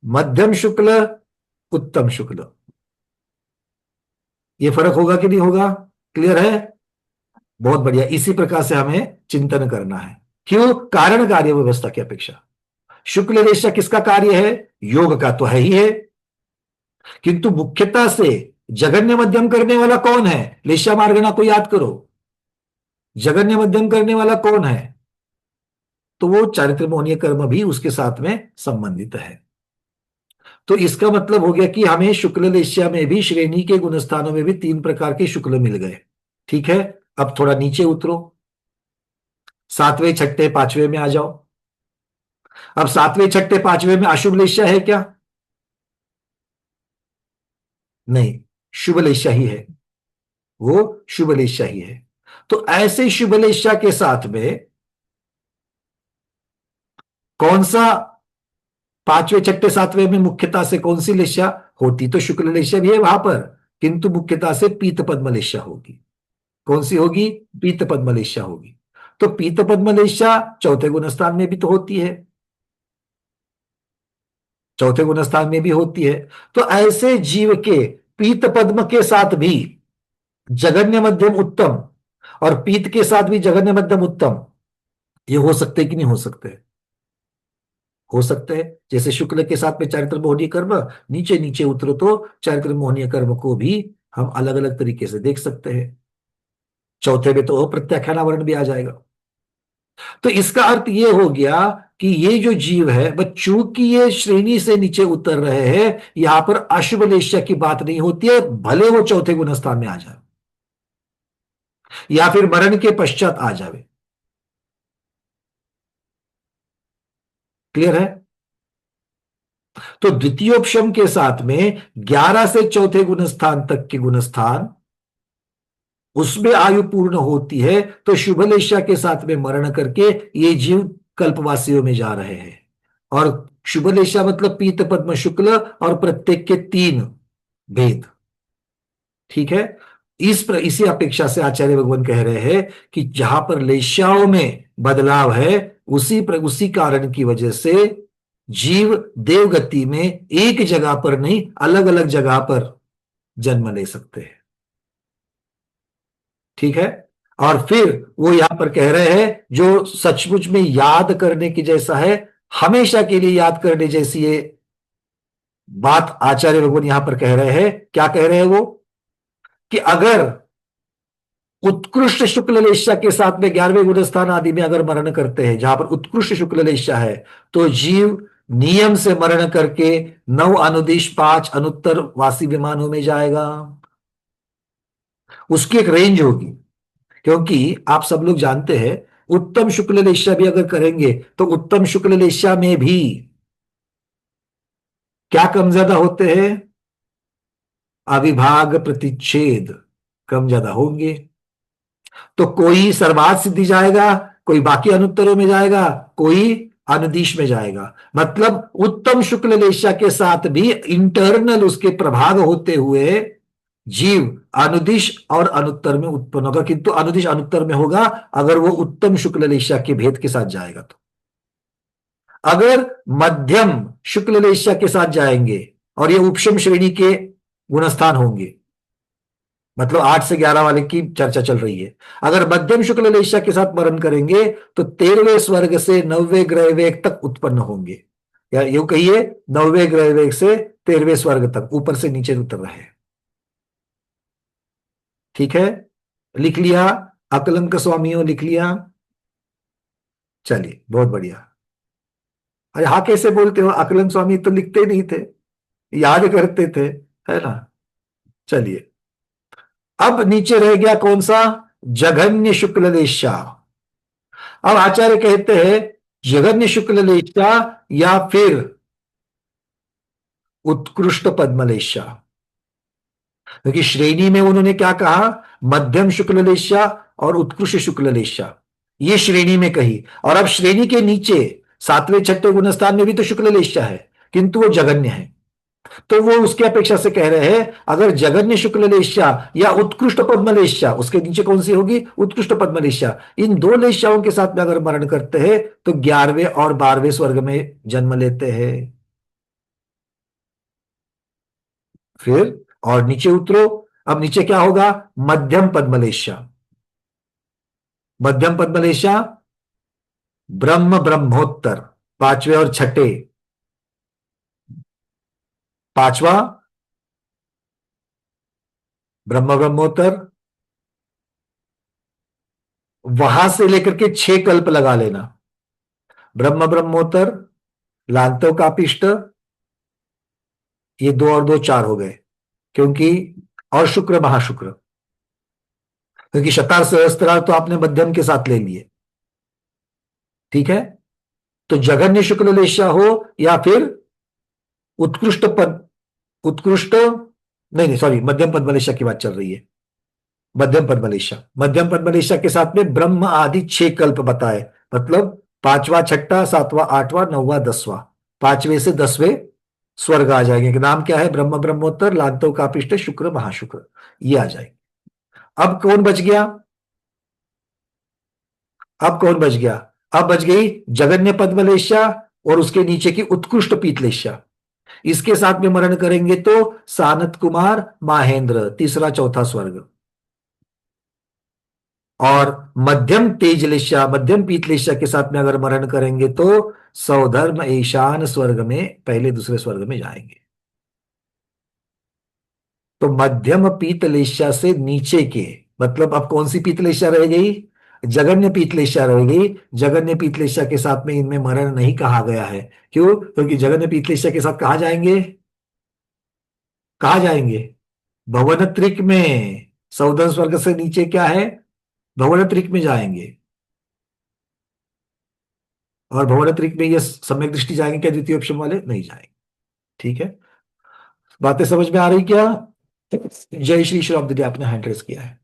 मध्यम शुक्ल, उत्तम शुक्ल। यह फर्क होगा कि नहीं होगा? क्लियर है? बहुत बढ़िया। इसी प्रकार से हमें चिंतन करना है। क्यों? कारण कार्य व्यवस्था की अपेक्षा शुक्ल लेशा किसका कार्य है? योग का तो है ही है, किंतु मुख्यता से जघन्य मध्यम करने वाला कौन है? लेशा मार्गना को याद करो। जघन्य मध्यम करने वाला कौन है? तो वो चारित्र मोहनीय कर्म भी उसके साथ में संबंधित है। तो इसका मतलब हो गया कि हमें शुक्ल लेश्या में भी श्रेणी के गुणस्थानों में भी 3 प्रकार के शुक्ल मिल गए। ठीक है, अब थोड़ा नीचे उतरो, 7वें, 6ठे, 5वें में आ जाओ। अब 7वें, 6ठे, 5वें में अशुभ लेश्या है क्या? नहीं, शुभ लेश्या ही है, वो शुभ लेश्या ही है। तो ऐसे शुभ लेश्या के साथ में कौन सा 5वें, 6ठे, 7वें में मुख्यता से कौन सी लेश्या होती? तो शुक्ल लेश्या भी है वहां पर, किंतु मुख्यता से पीत पद्म लेश्या होगी। कौन सी होगी? पीत पद्म लेश्या होगी। तो पीत पद्म लेश्या 4थे गुणस्थान में भी तो होती है, 4थे गुणस्थान में भी होती है। तो ऐसे जीव के पीत पद्म के साथ भी जघन्य मध्यम उत्तम और पीत के साथ भी जघन्य मध्यम उत्तम, ये हो सकते कि नहीं हो सकते? हो सकते हैं। जैसे शुक्ल के साथ में चारित्र मोहनीय कर्म, नीचे नीचे उतरो तो चारित्र मोहनीय कर्म को भी हम अलग अलग तरीके से देख सकते हैं। 4थे में तो अप्रत्याख्यान वर्ण भी आ जाएगा। तो इसका अर्थ ये हो गया कि ये जो जीव है, वह चूंकि ये श्रेणी से नीचे उतर रहे हैं, यहां पर अशुभ लेश्या की बात नहीं होती है, भले वो 4थे गुणस्थान में आ जाए या फिर मरण के पश्चात आ जाए। क्लियर है? तो द्वितीयोपशम के साथ में 11 से चौथे गुणस्थान तक के गुणस्थान, उसमें आयु पूर्ण होती है, तो शुभलेशा के साथ में मरण करके ये जीव कल्पवासियों में जा रहे हैं। और शुभलेशा मतलब पीत पद्म शुक्ल, और प्रत्येक के 3 भेद। ठीक है, इसी अपेक्षा से आचार्य भगवान कह रहे हैं कि जहां पर लेशाओं में बदलाव है, उसी कारण की वजह से जीव देवगति में एक जगह पर नहीं, अलग अलग जगह पर जन्म ले सकते हैं। ठीक है, और फिर वो यहां पर कह रहे हैं जो सचमुच में याद करने की जैसा है, हमेशा के लिए याद करने जैसी ये बात आचार्य भगवान यहां पर कह रहे हैं। क्या कह रहे हैं वो? कि अगर उत्कृष्ट शुक्ल लेशा के साथ में 11वें गुणस्थान आदि में अगर मरण करते हैं, जहां पर उत्कृष्ट शुक्ल लेशा है, तो जीव नियम से मरण करके 9 अनुदिश 5 अनुत्तर वासी विमानों में जाएगा। उसकी एक रेंज होगी, क्योंकि आप सब लोग जानते हैं उत्तम शुक्ल लेशा भी अगर करेंगे तो उत्तम शुक्ल लेशा में भी क्या कम ज्यादा होते हैं? अविभाग प्रतिच्छेद कम ज्यादा होंगे। तो कोई सर्वार्थ सिद्धि जाएगा, कोई बाकी अनुत्तरों में जाएगा, कोई अनुदिश में जाएगा। मतलब उत्तम शुक्ल लेशा के साथ भी इंटरनल उसके प्रभाव होते हुए जीव अनुदिश और अनुत्तर में उत्पन्न होगा, किंतु अनुदिश अनुत्तर में होगा अगर वो उत्तम शुक्ल लेशा के भेद के साथ जाएगा। तो अगर मध्यम शुक्ल लेशा के साथ जाएंगे, और ये उपशम श्रेणी के गुणस्थान होंगे, मतलब 8 से 11 वाले की चर्चा चल रही है, अगर मध्यम शुक्ल लेशा के साथ मरण करेंगे तो 13वें स्वर्ग से 9वें ग्रह वेग तक उत्पन्न होंगे, या यूं कहिए 9वें ग्रह वेग से 13वें स्वर्ग तक, ऊपर से नीचे उतर रहे हैं। ठीक है, लिख लिया? अकलंक स्वामियों लिख लिया? चलिए, बहुत बढ़िया। अरे हाँ कैसे बोलते हो? अकलंक स्वामी तो लिखते नहीं थे, याद करते थे, है ना? चलिए, अब नीचे रह गया कौन सा? जघन्य शुक्ल लेशा। अब आचार्य कहते हैं जघन्य शुक्ल लेशा या फिर उत्कृष्ट पद्मलेशा, क्योंकि श्रेणी में उन्होंने क्या कहा? मध्यम शुक्ल लेशा और उत्कृष्ट शुक्ल लेशा, ये श्रेणी में कही। और अब श्रेणी के नीचे 7वें 6ठे गुणस्थान में भी तो शुक्ल लेशा है, किंतु वो जघन्य है। तो वो उसकी अपेक्षा से कह रहे हैं अगर जघन्य शुक्ल लेशा या उत्कृष्ट पद्मलेशा, उसके नीचे कौन सी होगी? उत्कृष्ट पद्मलेशा। इन 2 लेशाओं के साथ में अगर मरण करते हैं तो 11वें और 12वें स्वर्ग में जन्म लेते हैं। फिर और नीचे उतरो, अब नीचे क्या होगा? मध्यम पद्मलेशा। मध्यम पद्मलेशा ब्रह्म ब्रह्मोत्तर, 5वें और 6ठे। 5वां ब्रह्म ब्रह्मोत्तर, वहां से लेकर के 6 कल्प लगा लेना। ब्रह्म ब्रह्मोत्तर, लांतो कापिष्ट, ये 2 और 2 4 हो गए, क्योंकि और शुक्र महाशुक्र, क्योंकि शतार सहस्त्रार तो आपने मध्यम के साथ ले लिए। ठीक है, तो जघन्य शुक्ल लेशा हो या फिर उत्कृष्ट नहीं सॉरी, मध्यम पद्मलेशा की बात चल रही है। मध्यम पद्मलेशा के साथ में ब्रह्म आदि 6 कल्प बताए, मतलब 5वां 6ठा 7वां 8वां 9वां 10वां, 5वें से 10वें स्वर्ग आ जाएंगे। नाम क्या है? ब्रह्म ब्रह्मोत्तर, लांतो कापिष्ट, शुक्र महाशुक्र, ये आ जाएंगे। अब कौन बच गया? अब बच गई जघन्य पद्मलेशा और उसके नीचे की उत्कृष्ट पीतलेशा। इसके साथ में मरण करेंगे तो सानत कुमार, माहेंद्र, 3रा 4था स्वर्ग। और मध्यम तेजलेशा, मध्यम पीतलेशा के साथ में अगर मरण करेंगे तो सौधर्म ईशान स्वर्ग में, 1 2 स्वर्ग में जाएंगे। तो मध्यम पीतलेशा से नीचे के, मतलब अब कौन सी पीतलेशा रह गई? जघन्य पीतलेशा रह गई। जघन्य पीतलेशा के साथ में इनमें मरण नहीं कहा गया है। क्यों? क्योंकि जघन्य पीतलेशा के साथ कहा जाएंगे भवनत्रिक में। सौधर्म स्वर्ग से नीचे क्या है? भवनत्रिक में जाएंगे। और भवनत्रिक में ये सम्यक दृष्टि जाएंगे क्या? द्वितीय ऑप्शन वाले नहीं जाएंगे। ठीक है, बातें समझ में आ रही क्या? जय श्री श्राम दीदी, आपने हैंड रेस किया है।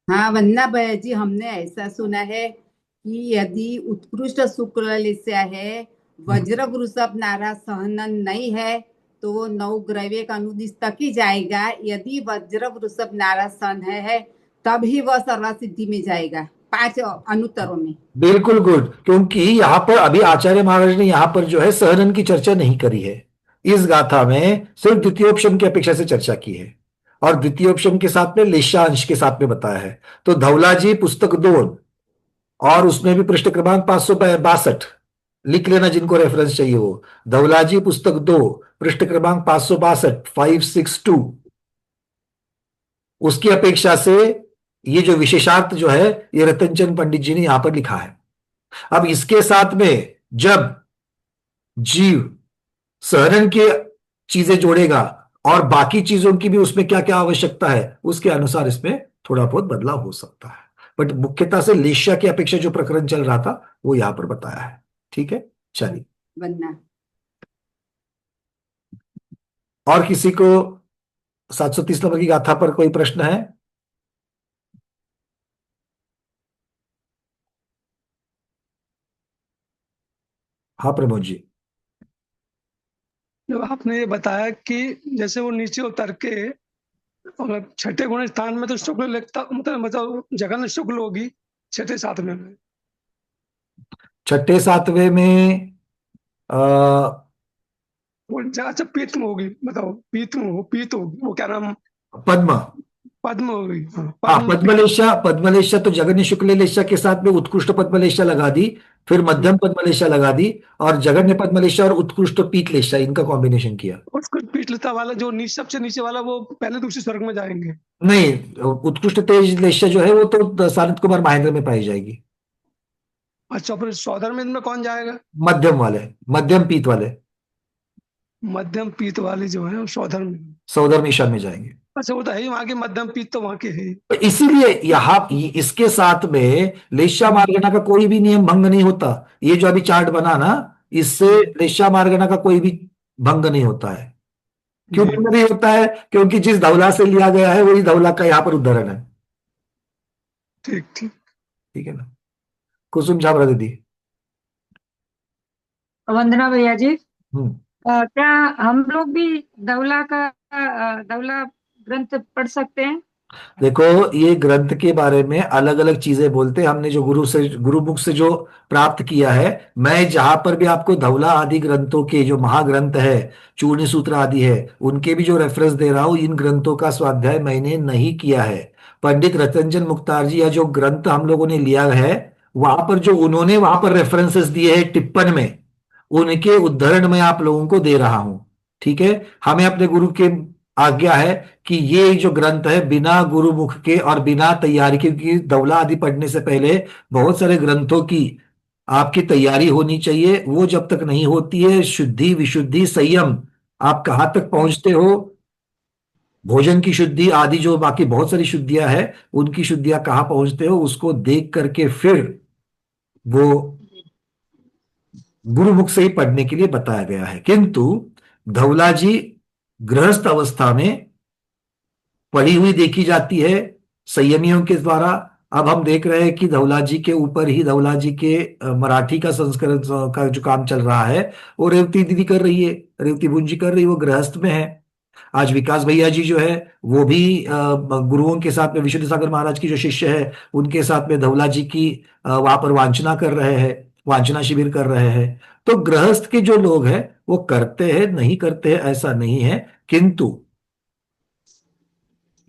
हाँ वंदना भैया जी, हमने ऐसा सुना है कि यदि उत्कृष्ट शुक्ल लिस्य है, वज्र वृषभ नारा सहनन नहीं है, तो वो 9 ग्रव्य का अनुदिश तक ही जाएगा। यदि वज्र वृषभ नारा सन है तब ही वह सर्वसिद्धि में जाएगा 5 अनुत्तरों में। बिल्कुल गुड, क्योंकि यहाँ पर अभी आचार्य महाराज ने यहाँ पर जो है सहनन की चर्चा नहीं करी है। इस गाथा में सिर्फ द्वितीयोपशम की अपेक्षा से चर्चा की है, और द्वितीयोपशम के साथ में लेशांश के साथ में बताया है। तो धवला जी पुस्तक 2 और उसमें भी पृष्ठ क्रमांक 562 लिख लेना, जिनको रेफरेंस चाहिए वो। धवला जी पुस्तक 2 पृष्ठ क्रमांक 562 562, उसकी अपेक्षा से ये जो विशेषार्थ जो है ये रतनचंद पंडित जी ने यहां पर लिखा है। अब इसके साथ में जब जीव सहनन की चीजें जोड़ेगा और बाकी चीजों की भी उसमें क्या क्या आवश्यकता है, उसके अनुसार इसमें थोड़ा बहुत बदलाव हो सकता है। बट मुख्यतः से लेश्या की अपेक्षा जो प्रकरण चल रहा था वो यहां पर बताया है। ठीक है, चलिए। वंदना। और किसी को 730 नंबर की गाथा पर कोई प्रश्न है? हाँ प्रमोद जी। जब आपने ये बताया कि जैसे वो नीचे उतर के मतलब छठे गुण स्थान में तो शुक्ल लिखता, मतलब जगन शुक्ल होगी छठे सातवें में। छठे सातवें में वो अच्छा पीतम होगी, बताओ पीत होगी, वो क्या नाम, पद्म। पद्म होगी। हाँ, हाँ, पद्म पद्मलेशा। पद्मलेशा तो जगन्य शुक्ल लेशा के साथ में उत्कृष्ट पद्मलेशा लगा दी, फिर मध्यम पद्मलेशा लगा दी, और जगन्य पद्मलेशा और उत्कृष्ट पीतलेशा इनका कॉम्बिनेशन किया। उसको पीतलता वाला जो नीचे सबसे नीचे वाला वो पहले दूसरे स्वर्ग में जाएंगे। नहीं, उत्कृष्ट तेज लेशा जो है वो तो सानंद कुमार महेंद्र में पाई जाएगी। अच्छा, फिर सौधर में इनमें कौन जाएगा? मध्यम वाले, मध्यम पीत वाले मध्यम पीत वाले जो है वो सौधर में। सौदर्म ईशान में जाएंगे। अच्छा, वो तो है ही वहां के, मध्यम पीत तो वहां के है ही। तो इसीलिए यहाँ इसके साथ में लेशा मार्गना का कोई भी नियम भंग नहीं होता। ये जो अभी चार्ट बना ना, इससे लेशा मार्गना का कोई भी भंग नहीं होता है। क्यों जी। भंग नहीं होता है? क्योंकि जिस धवला से लिया गया है वही धवला का यहाँ पर उदाहरण है। ठीक ठीक। ठीक है ना? कुसुम छाबरा दीदी। वंदना भैया जी, हम्म क्या हम लोग भी दौला ग्रंथ पढ़ सकते हैं? देखो, ये ग्रंथ के बारे में अलग अलग चीजें बोलते हैं। हमने जो गुरुमुख से जो प्राप्त किया है, मैं जहां पर भी आपको धवला आदि ग्रंथों के जो महाग्रंथ है, चूर्ण सूत्र आदि है, उनके भी जो रेफरेंस दे रहा हूं, इन ग्रंथों का स्वाध्याय मैंने नहीं किया है। पंडित रतनचंद मुक्तार जी या जो ग्रंथ हम लोगों ने लिया है, वहां पर जो उन्होंने वहां पर रेफरेंसेस दिए हैं टिप्पण में, उनके उद्धरण मैं आप लोगों को दे रहा हूं। ठीक है, हमें अपने गुरु के आज्ञा है कि ये जो ग्रंथ है बिना गुरुमुख के और बिना तैयारी के, क्योंकि धवला आदि पढ़ने से पहले बहुत सारे ग्रंथों की आपकी तैयारी होनी चाहिए। वो जब तक नहीं होती है, शुद्धि विशुद्धि संयम, आप कहाँ तक पहुंचते हो, भोजन की शुद्धि आदि जो बाकी बहुत सारी शुद्धियां हैं, उनकी शुद्धियां कहाँ पहुंचते हो, उसको देख करके फिर वो गुरुमुख से ही पढ़ने के लिए बताया गया है। किंतु धवला जी गृहस्थ अवस्था में पढ़ी हुई देखी जाती है संयमियों के द्वारा। अब हम देख रहे हैं कि धवला जी के ऊपर ही, धवला जी के मराठी का संस्करण का जो काम चल रहा है वो रेवती दीदी कर रही है, रेवती भुंजी कर रही है, वो गृहस्थ में है। आज विकास भैया जी जो है वो भी गुरुओं के साथ में, विशुद्ध सागर महाराज की जो शिष्य है उनके साथ में धवला जी की वहां पर वांचना कर रहे हैं, वांचना शिविर कर रहे हैं। तो गृहस्थ के जो लोग हैं वो करते हैं, नहीं करते हैं ऐसा नहीं है, किंतु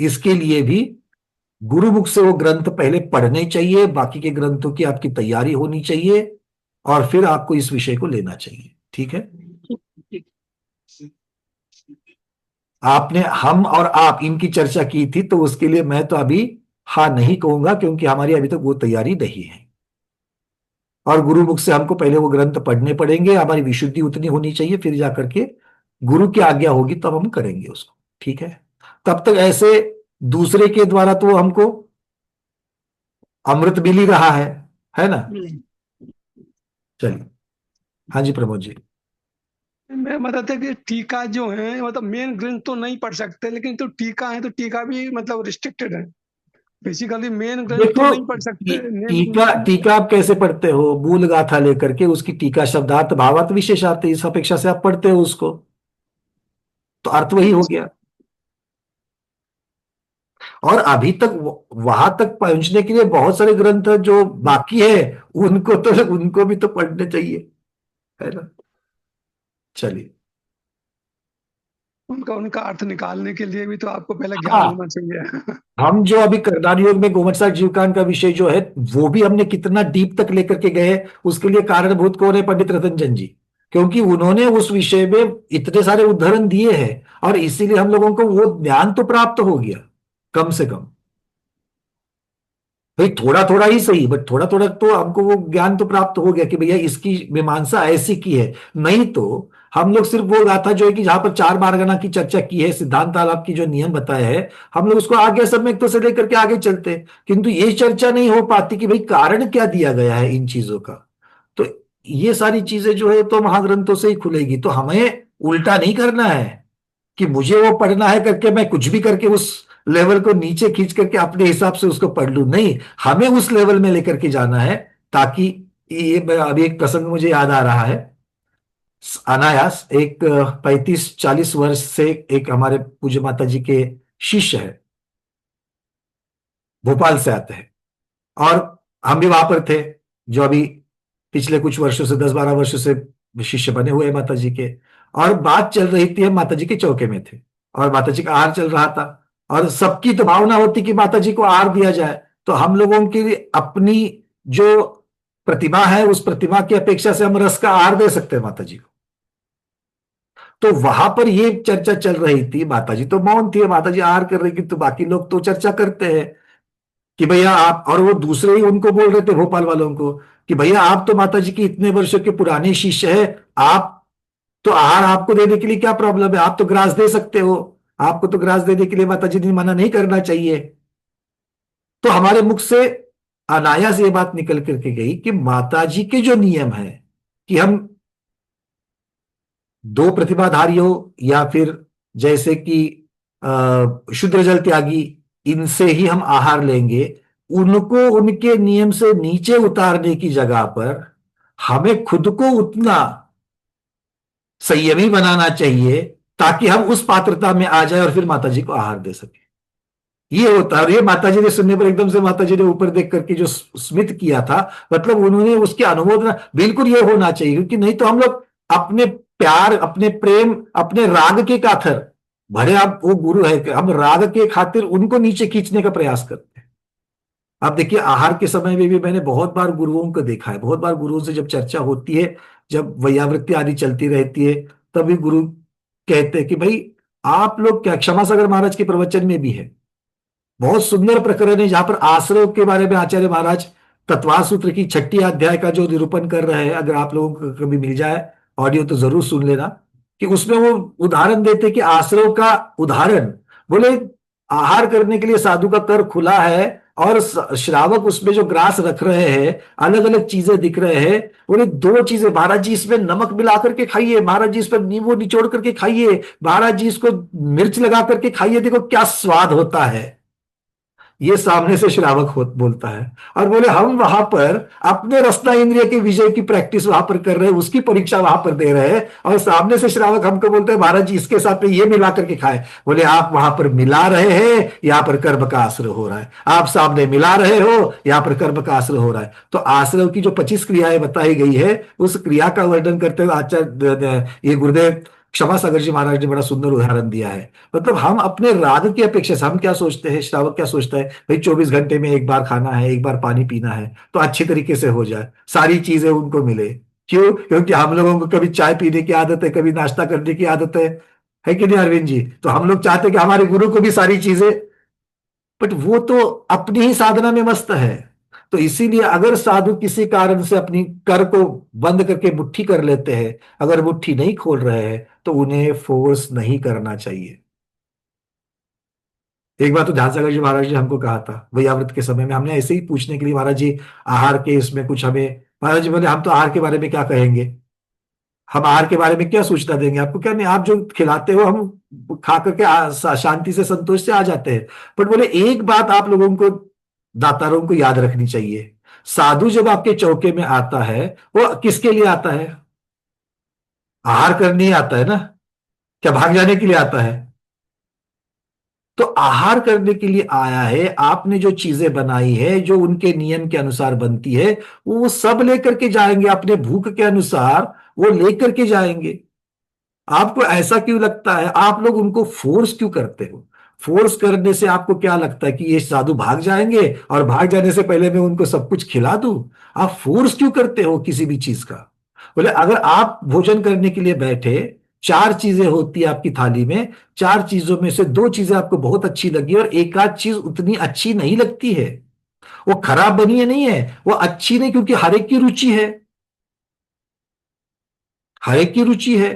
इसके लिए भी गुरुमुख से वो ग्रंथ पहले पढ़ने चाहिए, बाकी के ग्रंथों की आपकी तैयारी होनी चाहिए, और फिर आपको इस विषय को लेना चाहिए। ठीक है, आपने हम और आप इनकी चर्चा की थी, तो उसके लिए मैं तो अभी हाँ नहीं कहूंगा, क्योंकि हमारी अभी तक वो तैयारी नहीं है, और गुरुमुख से हमको पहले वो ग्रंथ पढ़ने पड़ेंगे। हमारी विशुद्धि उतनी होनी चाहिए, फिर जाकर के गुरु की आज्ञा होगी तब हम करेंगे उसको। ठीक है, तब तक ऐसे दूसरे के द्वारा तो हमको अमृत मिल ही रहा है ना? चलिए, हाँ जी प्रमोद जी। मैं मतलब था कि टीका जो है मतलब मेन ग्रंथ तो नहीं पढ़ सकते, लेकिन तो टीका है तो टीका भी मतलब रिस्ट्रिक्टेड है। बेसिकली मेन ग्रंथ तो देखो, नहीं पढ़ सकते। टीका टीका आप कैसे पढ़ते हो? मूल गाथा लेकर के उसकी टीका शब्दार्थ भावार्थ विशेषार्थ इस अपेक्षा से आप पढ़ते हो उसको, तो अर्थ वही हो गया। और अभी तक वहां तक पहुंचने के लिए बहुत सारे ग्रंथ जो बाकी है, उनको भी तो पढ़ने चाहिए, है ना? चलिए। उनका उनका अर्थ निकालने के लिए भी तो आपको पहले ज्ञान हाँ, होना चाहिए। हम जो अभी करदान योग में गोमटसार जीवकान का विषय जो है, वो भी हमने कितना डीप तक लेकर के गए, उसके लिए कारणभूत कौन है? पंडित रतनचंद जी। क्योंकि उन्होंने उस विषय में इतने सारे उदाहरण दिए हैं, और इसीलिए हम लोगों को वो ज्ञान तो प्राप्त हो गया, कम से कम। भाई थोड़ा थोड़ा ही सही, बट थोड़ा थोड़ा तो हमको वो ज्ञान तो प्राप्त हो गया कि भैया इसकी मीमांसा ऐसी की है। नहीं तो हम लोग सिर्फ वो गाथा जो है कि जहां पर चार मारगना की चर्चा की है, सिद्धांत तालाब की जो नियम बताए हैं, हम लोग उसको आगे समय तो से लेकर के आगे चलते हैं, किंतु ये चर्चा नहीं हो पाती कि भाई कारण क्या दिया गया है इन चीजों का। तो ये सारी चीजें जो है तो महाग्रंथों से ही खुलेगी। तो हमें उल्टा नहीं करना है कि मुझे वो पढ़ना है करके मैं कुछ भी करके उस लेवल को नीचे खींच करके अपने हिसाब से उसको पढ़ लूं। नहीं, हमें उस लेवल में लेकर के जाना है, ताकि अभी एक प्रसंग मुझे याद आ रहा है। अनायास एक 35-40 वर्ष से एक हमारे पूज्य माता जी के शिष्य है, भोपाल से आते हैं, और हम भी वहां पर थे, जो अभी पिछले कुछ वर्षों से 10-12 वर्षों से शिष्य बने हुए हैं माता जी के। और बात चल रही थी, हम माता जी के चौके में थे और माता जी का आहार चल रहा था, और सबकी तो भावना होती कि माता जी को आहार दिया जाए। तो हम लोगों की अपनी जो प्रतिमा है, उस प्रतिमा की अपेक्षा से हम रस का आहार दे सकते हैं माता जी को। तो वहां पर ये चर्चा चल रही थी, माता जी तो मौन थी, माता जी आहार कर रही थी, तो बाकी लोग तो चर्चा करते हैं कि भैया आप, और वो दूसरे ही उनको बोल रहे थे भोपाल वालों को कि भैया आप तो माता जी की इतने वर्षों के पुराने शिष्य है, आप तो आहार आपको देने के लिए क्या प्रॉब्लम है? आप तो ग्रास दे सकते हो, आपको तो ग्रास देने के लिए माता जी ने मना नहीं करना चाहिए। तो हमारे मुख से अनायास ये बात निकल करके गई कि माता जी के जो नियम है कि हम दो प्रतिभाधारियों, या फिर जैसे कि शुद्र जल त्यागी, इनसे ही हम आहार लेंगे, उनको उनके नियम से नीचे उतारने की जगह पर हमें खुद को उतना संयमी बनाना चाहिए ताकि हम उस पात्रता में आ जाए और फिर माता जी को आहार दे सके। ये होता है। और ये माता जी ने सुनने पर एकदम से माता जी ने ऊपर देख करके जो स्मित किया था, मतलब उन्होंने उसके अनुमोदन, बिल्कुल ये होना चाहिए, क्योंकि नहीं तो हम लोग अपने प्यार, अपने प्रेम, अपने राग के खातिर, भले आप वो गुरु है, हम राग के खातिर उनको नीचे खींचने का प्रयास करते हैं। आप देखिए, आहार के समय में भी मैंने बहुत बार गुरुओं को देखा है, बहुत बार गुरुओं से जब चर्चा होती है, जब वैयावृत्ति आदि चलती रहती है, तभी गुरु कहते हैं कि भाई आप लोग क्या, क्षमा सागर महाराज के प्रवचन में भी है, बहुत सुंदर प्रकरण है जहां पर आश्रय के बारे में आचार्य महाराज तत्वा सूत्र की 6ठी अध्याय का जो निरूपण कर रहे हैं, अगर आप लोगों को कभी मिल जाए ऑडियो तो जरूर सुन लेना, कि उसमें वो उदाहरण देते कि आश्रय का उदाहरण, बोले आहार करने के लिए साधु का कर खुला है और श्रावक उसमें जो ग्रास रख रहे हैं, अलग अलग चीजें दिख रहे हैं, बोले दो चीजें, महाराज जी इसमें नमक मिला करके खाइए, महाराज जी इस पर नींबू निचोड़ करके खाइए, महाराज जी इसको मिर्च लगा करके खाइए, देखो क्या स्वाद होता है। ये सामने से श्रावक बोलता है, और बोले हम वहां पर अपने रसना इंद्रिय के विजय की प्रैक्टिस वहां पर कर रहे हैं, उसकी परीक्षा वहां पर दे रहे हैं, और सामने से श्रावक हमको बोलते हैं महाराज जी इसके साथ में ये मिला करके खाए। बोले आप वहां पर मिला रहे हैं, यहाँ पर कर्म का आश्रय हो रहा है, आप सामने मिला रहे हो, यहाँ पर कर्म का आश्रय हो रहा है। तो आश्रय की जो 25 क्रियाएं बताई गई है, उस क्रिया का वर्णन करते हुए आचार्य ये गुरुदेव क्षमा सागर जी महाराज ने बड़ा सुंदर उदाहरण दिया है। मतलब हम अपने राग की अपेक्षा से, हम क्या सोचते हैं, श्रावक क्या सोचता है, भाई 24 घंटे में एक बार खाना है, एक बार पानी पीना है, तो अच्छी तरीके से हो जाए, सारी चीजें उनको मिले। क्यों? क्योंकि हम लोगों को कभी चाय पीने की आदत है, कभी नाश्ता करने की आदत है कि नहीं अरविंद जी? तो हम लोग चाहते हैं कि हमारे गुरु को भी सारी चीजें, बट वो तो अपनी ही साधना में मस्त है। तो इसीलिए अगर साधु किसी कारण से अपनी कर को बंद करके मुट्ठी कर लेते हैं, अगर मुट्ठी नहीं खोल रहे हैं, तो उन्हें फोर्स नहीं करना चाहिए। एक बार तो ध्यान सागर जी महाराज जी हमको कहा था वैयावृत के समय में, हमने ऐसे ही पूछने के लिए, महाराज जी आहार के इसमें कुछ हमें, महाराज जी बोले हम तो आहार के बारे में क्या कहेंगे, हम आहार के बारे में क्या सूचना देंगे आपको? क्या नहीं, आप जो खिलाते हो हम खा करके शांति से संतोष से आ जाते हैं। बट बोले एक बात आप लोगों को, दातारों को याद रखनी चाहिए, साधु जब आपके चौके में आता है वो किसके लिए आता है? आहार करने ही आता है ना, क्या भाग जाने के लिए आता है? तो आहार करने के लिए आया है। आपने जो चीजें बनाई है जो उनके नियम के अनुसार बनती है वो सब लेकर के जाएंगे, अपने भूख के अनुसार वो लेकर के जाएंगे। आपको ऐसा क्यों लगता है? आप लोग उनको फोर्स क्यों करते हो? फोर्स करने से आपको क्या लगता है कि ये साधु भाग जाएंगे और भाग जाने से पहले मैं उनको सब कुछ खिला दूं? आप फोर्स क्यों करते हो किसी भी चीज का? बोले अगर आप भोजन करने के लिए बैठे, चार चीजें होती है आपकी थाली में, चार चीजों में से दो चीजें आपको बहुत अच्छी लगी और एक आध चीज उतनी अच्छी नहीं लगती है, वो खराब बनी है नहीं है, वो अच्छी नहीं, क्योंकि हर एक की रुचि है, हर एक की रुचि है।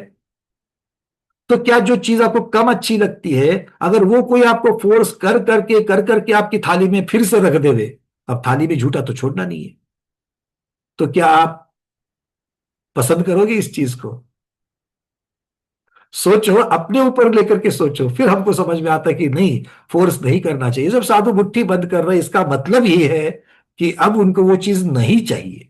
तो क्या जो चीज आपको कम अच्छी लगती है, अगर वो कोई आपको फोर्स कर करके आपकी थाली में फिर से रख देवे, अब थाली में झूठा तो छोड़ना नहीं है, तो क्या आप पसंद करोगे इस चीज को? सोचो, अपने ऊपर लेकर के सोचो, फिर हमको समझ में आता है कि नहीं, फोर्स नहीं करना चाहिए। जब साधु मुट्ठी बंद कर रहे हैं इसका मतलब ये है कि अब उनको वो चीज नहीं चाहिए,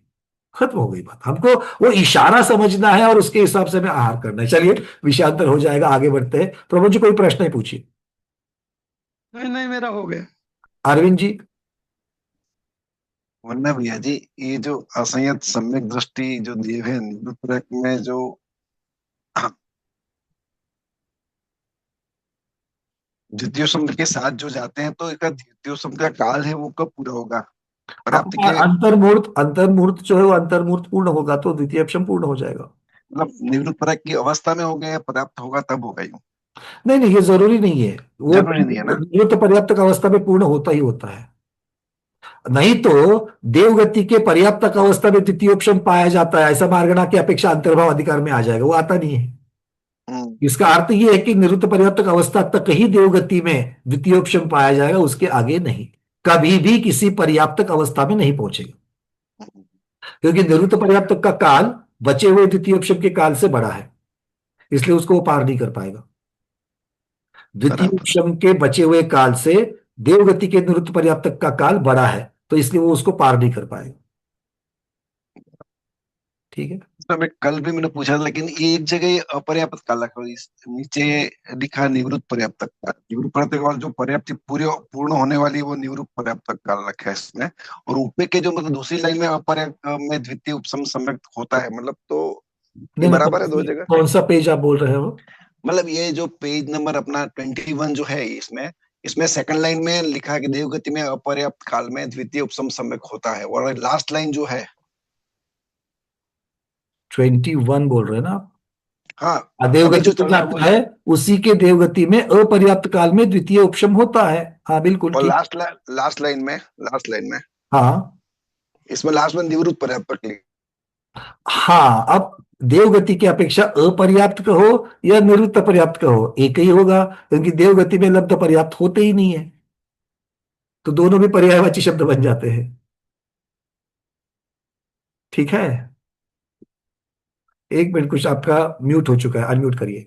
खत्म हो गई बात। हमको वो इशारा समझना है और उसके हिसाब से हमें आहार करना है। चलिए विषयांतर हो जाएगा, आगे बढ़ते हैं। प्रभु जी कोई प्रश्न है पूछिए। नहीं नहीं, मेरा हो गया। अरविंद जी। वरना भैया जी, ये जो असंयत सम्यक दृष्टि जो दिए है निरुक्त में, जो द्वितीय शब्द के साथ जो जाते हैं, तो एक द्वितीय शब्द का काल है वो कब पूरा होगा? पर्याप्त के अंतर्मुहूर्त जो है वो अंतर्मुहूर्त पूर्ण होगा तो द्वितीय अक्षम पूर्ण हो जाएगा। मतलब निवृत्त परक की अवस्था में हो गया या पर्याप्त होगा तब होगा? यूं नहीं नहीं, ये जरूरी नहीं है, वो जरूरी नहीं है ना। निरुक्त पर्याप्तक अवस्था में पूर्ण होता ही होता है। नहीं तो देवगति के पर्याप्तक अवस्था में द्वितीयोपशम पाया जाता है, ऐसा मार्गणा की अपेक्षा अंतर्भाव अधिकार में आ जाएगा, वो आता नहीं है। इसका अर्थ ये है कि निरुक्त पर्याप्तक अवस्था तक ही देवगति में द्वितीयोपशम पाया जाएगा, उसके आगे नहीं, कभी भी किसी पर्याप्तक अवस्था में नहीं पहुंचेगा, क्योंकि निरुक्त पर्याप्तक का काल बचे हुए द्वितीयोपशम के काल से बड़ा है, इसलिए उसको वो पार नहीं कर पाएगा। द्वितीयोपशम के बचे हुए काल से देवगति के निरुक्त पर्याप्तक का काल बड़ा है, तो इसलिए वो उसको पार नहीं कर पाएगा। ठीक है, तो मैं कल भी मैंने पूछा था, लेकिन ये एक जगह अपर्याप्त काल रखा, नीचे लिखा निवृत्त पर्याप्तक काल। निवृत्त पर्याप्तक काल जो पर्याप्त पूरी पूर्ण होने वाली है वो निवृत्त पर्याप्तक काल रखा है इसमें, और ऊपर के जो मतलब दूसरी लाइन में अपर्याप्त में द्वितीय उपसम सम्यक होता है, मतलब तो ये बराबर है दो जगह। कौन सा पेज आप बोल रहे हो? मतलब ये जो पेज नंबर अपना 21 जो है, इसमें इसमें सेकंड लाइन में लिखा है कि देवगति में अपर्याप्त काल में द्वितीय उपसम सम्यक होता है, और लास्ट लाइन जो है 21 बोल रहे हैं ना आप? हाँ, देवगति जो जाता है उसी के देवगति में अपर्याप्त काल में द्वितीय उपशम होता है। हाँ बिल्कुल। और लास्ट लाइन में हाँ, इसमें लास्ट में निवृत्त पर्याप्तक लिखा। हाँ, अब देवगति की अपेक्षा अपर्याप्त कहो या निवृत्त पर्याप्त कहो एक ही होगा, क्योंकि देवगति में लब्ध पर्याप्त होते ही नहीं है, तो दोनों भी पर्यायवाची शब्द बन जाते हैं। ठीक है, एक मिनट, कुछ आपका म्यूट हो चुका है, अनम्यूट करिए।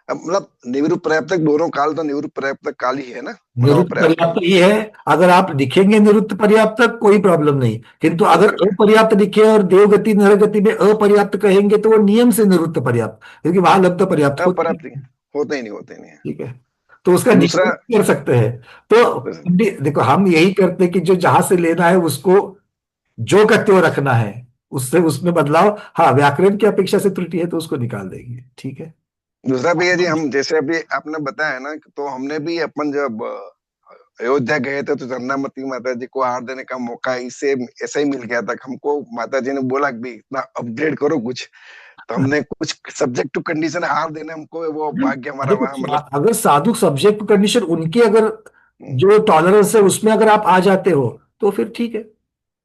अब मतलब निवृत्त पर्याप्तक दोनों काल तो निवृत्त पर्याप्तक काल ही है ना। निरुक्त पर्याप्त ये है, अगर आप लिखेंगे निरुक्त पर्याप्तक कोई प्रॉब्लम नहीं, किंतु अगर अपर्याप्त लिखे और देवगति नरगति में अपर्याप्त कहेंगे तो वो नियम से निरुक्त पर्याप्त, क्योंकि वहां लब्ध पर्याप्त होते ही नहीं। ठीक है, तो उसका निश्चय कर सकते हैं। तो देखो हम यही करते हैं कि जो जहां से लेना है उसको जो कहते हो रखना है, उससे उसमें बदलाव, हाँ व्याकरण की अपेक्षा से त्रुटि है तो उसको निकाल देंगे। ठीक है। दूसरा भैया जी, हम जैसे अभी आपने बताया ना, तो हमने भी अपन जब अयोध्या गए थे तो चंद्रामती माता जी को हार देने का मौका इससे ऐसा ही मिल गया था। हमको माता जी ने बोला कि इतना अपग्रेड करो कुछ, तो हमने कुछ सब्जेक्ट टू कंडीशन हार देने, हमको वो भाग्य हमारा वहां। मतलब अगर साधु सब्जेक्ट टू कंडीशन उनके अगर जो टॉलरेंस है उसमें अगर आप आ जाते हो तो फिर ठीक है,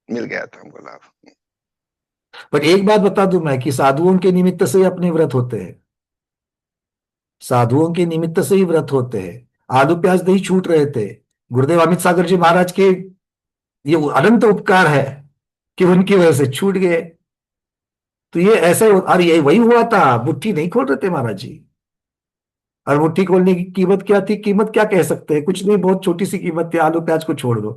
मिल गया था हमको लाभ। पर एक बात बता दूं मैं कि साधुओं के निमित्त से अपने व्रत होते हैं, साधुओं के निमित्त से ही व्रत होते हैं। आलू प्याज दही छूट रहे थे, गुरुदेव अमित सागर जी महाराज के ये अनंत उपकार है कि उनकी वजह से छूट गए। तो ये ऐसा और ये वही हुआ था, मुट्ठी नहीं खोल रहे थे महाराज जी। और मुट्ठी खोलने की कीमत क्या थी? कीमत क्या कह सकते हैं, कुछ नहीं, बहुत छोटी सी कीमत थी, आलू प्याज को छोड़ दो।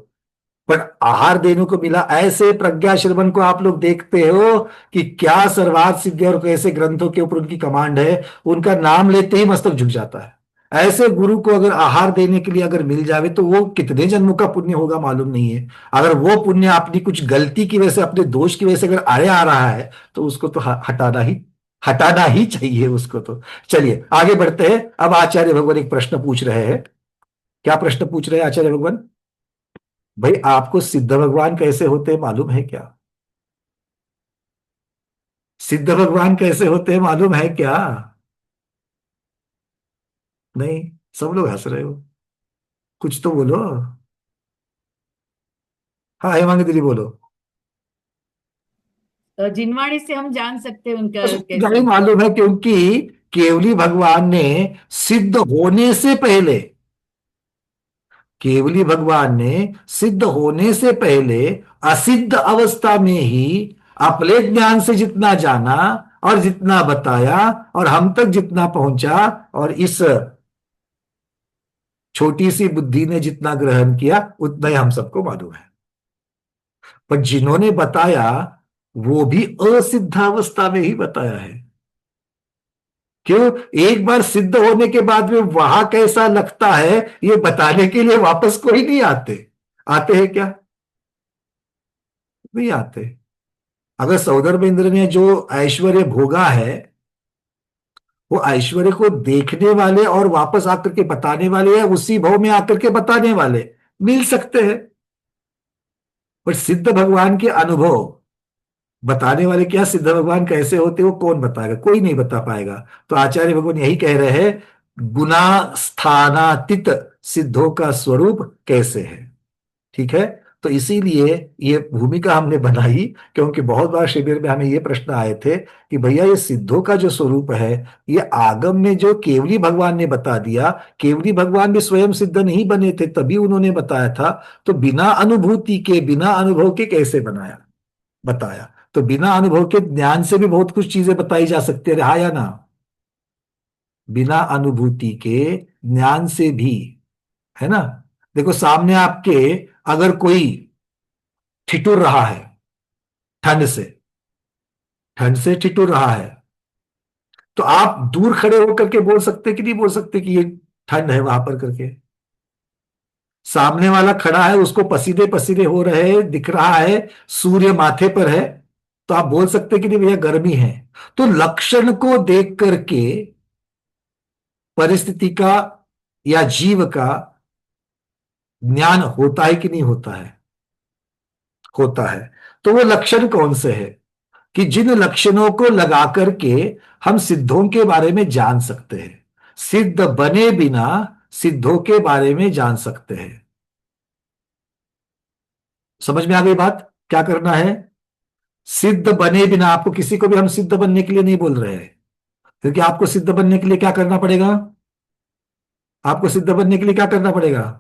पर आहार देने को मिला। ऐसे प्रज्ञा श्रवण को आप लोग देखते हो कि क्या सर्वार्थ सिद्धि और कैसे ग्रंथों के ऊपर उनकी कमांड है, उनका नाम लेते ही मस्तक झुक जाता है। ऐसे गुरु को अगर आहार देने के लिए अगर मिल जावे तो वो कितने जन्मों का पुण्य होगा मालूम नहीं है। अगर वो पुण्य अपनी कुछ गलती की वजह से, अपने दोष की वजह से अगर आड़े आ रहा है तो उसको तो हटाना ही चाहिए उसको तो। चलिए आगे बढ़ते हैं। अब आचार्य भगवान एक प्रश्न पूछ रहे हैं। क्या प्रश्न पूछ रहे हैं आचार्य भगवान? भाई आपको सिद्ध भगवान कैसे होते हैं मालूम है क्या? सिद्ध भगवान कैसे होते हैं मालूम है क्या? नहीं, सब लोग हंस रहे हो, कुछ तो बोलो। हाँ हेमांगी दीदी बोलो। जिनवाणी से हम जान सकते हैं उनका बस कैसे। नहीं मालूम है, क्योंकि केवली भगवान ने सिद्ध होने से पहले, केवली भगवान ने सिद्ध होने से पहले असिद्ध अवस्था में ही अपने ज्ञान से जितना जाना और जितना बताया और हम तक जितना पहुंचा, और इस छोटी सी बुद्धि ने जितना ग्रहण किया उतना ही हम सबको मालूम है। पर जिन्होंने बताया वो भी असिद्धावस्था में ही बताया है। क्यों? एक बार सिद्ध होने के बाद में वहां कैसा लगता है ये बताने के लिए वापस कोई नहीं आते। आते हैं क्या? नहीं आते। अगर सौंदर्येंद्र ने जो ऐश्वर्य भोगा है, वो ऐश्वर्य को देखने वाले और वापस आकर के बताने वाले या उसी भाव में आकर के बताने वाले मिल सकते हैं। पर सिद्ध भगवान के अनुभव बताने वाले, क्या सिद्ध भगवान कैसे होते वो कौन बताएगा? कोई नहीं बता पाएगा। तो आचार्य भगवान यही कह रहे हैं, गुना स्थानातीत सिद्धों का स्वरूप कैसे है। ठीक है, तो इसीलिए ये भूमिका हमने बनाई, क्योंकि बहुत बार शिविर में हमें ये प्रश्न आए थे कि भैया ये सिद्धों का जो स्वरूप है ये आगम में जो केवली भगवान ने बता दिया, केवली भगवान भी स्वयं सिद्ध नहीं बने थे तभी उन्होंने बताया था, तो बिना अनुभूति के, बिना अनुभव के कैसे बताया? तो बिना अनुभव के ज्ञान से भी बहुत कुछ चीजें बताई जा सकती है, हाँ या ना? बिना अनुभूति के ज्ञान से भी, है ना? देखो सामने आपके अगर कोई ठिठुर रहा है, ठंड से, ठंड से ठिठुर रहा है, तो आप दूर खड़े होकर के बोल सकते कि नहीं बोल सकते कि ये ठंड है वहां पर करके? सामने वाला खड़ा है, उसको पसीने पसीने हो रहे हैं, दिख रहा है, सूर्य माथे पर है, तो आप बोल सकते कि नहीं भैया गर्मी है। तो लक्षण को देख करके परिस्थिति का या जीव का ज्ञान होता है कि नहीं होता है? होता है। तो वो लक्षण कौन से है कि जिन लक्षणों को लगा करके हम सिद्धों के बारे में जान सकते हैं, सिद्ध बने बिना सिद्धों के बारे में जान सकते हैं। समझ में आ गई बात? क्या करना है? सिद्ध बने बिना, आपको किसी को भी हम सिद्ध बनने के लिए नहीं बोल रहे हैं, क्योंकि आपको सिद्ध बनने के लिए क्या करना पड़ेगा? आपको सिद्ध बनने के लिए क्या करना पड़ेगा?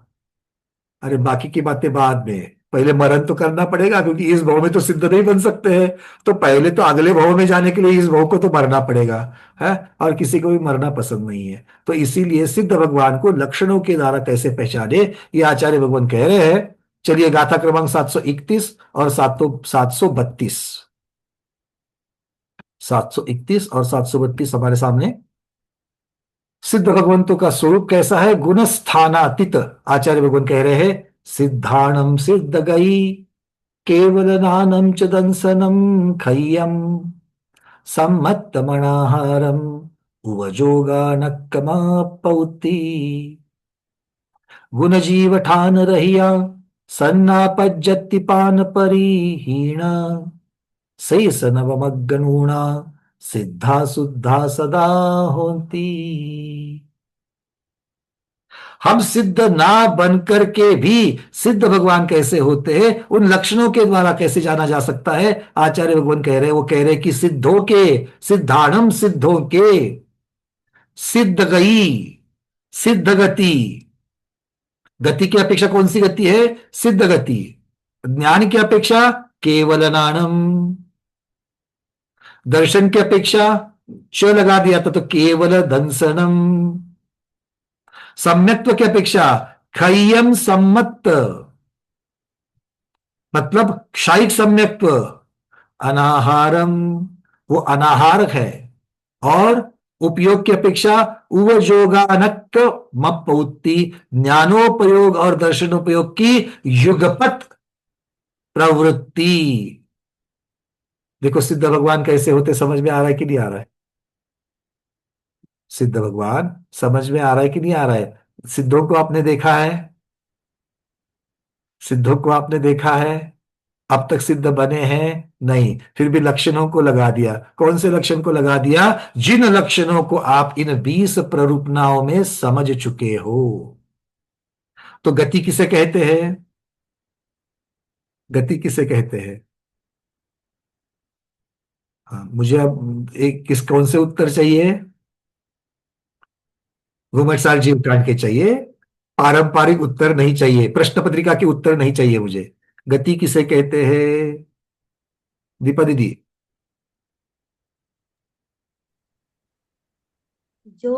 अरे बाकी की बातें बाद में, पहले मरण तो करना पड़ेगा, क्योंकि इस भाव में तो सिद्ध नहीं बन सकते हैं। तो पहले तो अगले भाव में जाने के लिए इस भाव को तो मरना पड़ेगा, है? और किसी को भी मरना पसंद नहीं है। तो इसीलिए सिद्ध भगवान को लक्षणों के द्वारा कैसे पहचाने, ये आचार्य भगवान कह रहे हैं। चलिए गाथा क्रमांक 731 और 732, 731 और 732 हमारे सामने। सिद्ध भगवंतों का स्वरूप कैसा है? गुण स्थानातीत। आचार्य भगवान कह रहे हैं, सिद्धाणम सिद्ध गई केवल नानम च दंसनम खय्यम सम्मत्तमणाहारम उवजोगा नक्कमापौती गुण जीव ठान रहिया सन्नापज्जति पान परिहीण सही सनवमग्गणूणा सिद्धा सुद्धा सदा होती। हम सिद्ध ना बन करके भी सिद्ध भगवान कैसे होते हैं, उन लक्षणों के द्वारा कैसे जाना जा सकता है? आचार्य भगवान कह रहे हैं, वो कह रहे हैं कि सिद्धों के, सिद्धाणम सिद्धों के, सिद्ध गई, सिद्ध गति। गति की अपेक्षा कौन सी गति है? सिद्ध गति। ज्ञान की अपेक्षा केवल नानम। दर्शन की अपेक्षा च लगा दिया था तो केवल दंसनम। सम्यक्त्व की अपेक्षा खय्यम सम्मत, मतलब क्षायिक सम्यक्त्व। अनाहारम, वो अनाहारक है। और उपयोग की अपेक्षा उवजोगानक मपौत्ति, ज्ञानोपयोग और दर्शनोपयोग की युगपत प्रवृत्ति। देखो सिद्ध भगवान कैसे होते, समझ में आ रहा है कि नहीं आ रहा है? सिद्ध भगवान समझ में आ रहा है कि नहीं आ रहा है? सिद्धों को आपने देखा है? सिद्धों को आपने देखा है? अब तक सिद्ध बने हैं नहीं, फिर भी लक्षणों को लगा दिया। कौन से लक्षण को लगा दिया? जिन लक्षणों को आप इन 20 प्ररूपणाओं में समझ चुके हो। तो गति किसे कहते हैं? गति किसे कहते हैं? हाँ, मुझे अब एक कौन से उत्तर चाहिए? घुमटसार जीव कांड के चाहिए। पारंपरिक उत्तर नहीं चाहिए, प्रश्न पत्रिका के उत्तर नहीं चाहिए मुझे। गति किसे कहते हैं दीपा दीदी? जो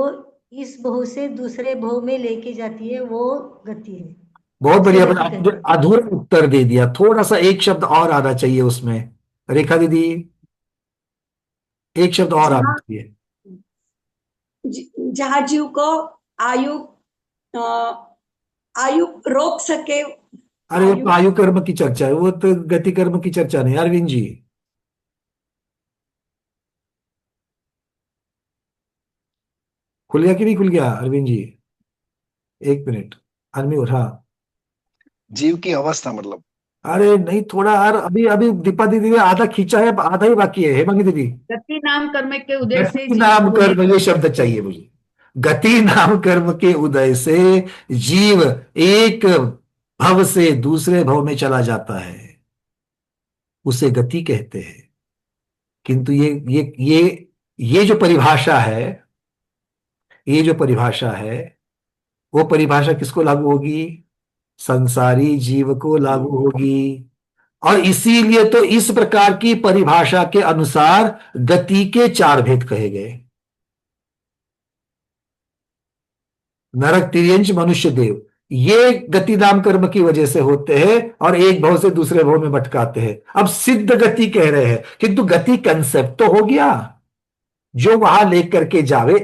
इस भव से दूसरे भव में लेके जाती है वो गति है। बहुत उसे बढ़िया, गति आपने कहते हैं। अधूरा उत्तर दे दिया। थोड़ा सा एक शब्द और आना चाहिए उसमें। रेखा दीदी, एक शब्द और आना जहाँ चाहिए। जहाँ जीव को आयु अ, आयु रोक सके। अरे वो तो आयु आयु कर्म की चर्चा है, वो तो गति कर्म की चर्चा नहीं। अरविंद जी, खुल गया कि नहीं खुल गया अरविंद जी? एक मिनट, अनम्यूट। हाँ, जीव की अवस्था मतलब। अरे नहीं, थोड़ा और अभी अभी दीपा दीदी ने आधा खींचा है, आधा ही बाकी है। हेमांगी दीदी, गति नाम कर्म के उदय से गति जीव नाम को कर्म, ये शब्द चाहिए मुझे। गति नाम कर्म के उदय से जीव एक भव से दूसरे भव में चला जाता है, उसे गति कहते हैं। किंतु ये जो परिभाषा है, ये जो परिभाषा है, वो परिभाषा किसको लागू होगी? संसारी जीव को लागू होगी। और इसीलिए तो इस प्रकार की परिभाषा के अनुसार गति के 4 भेद कहे गए। नरक, तिर्यंच, मनुष्य, देव। ये गति नाम कर्म की वजह से होते हैं और एक भव से दूसरे भव में भटकाते हैं। अब सिद्ध गति कह रहे हैं, किंतु गति कंसेप्ट तो हो गया जो वहां लेकर के जावे।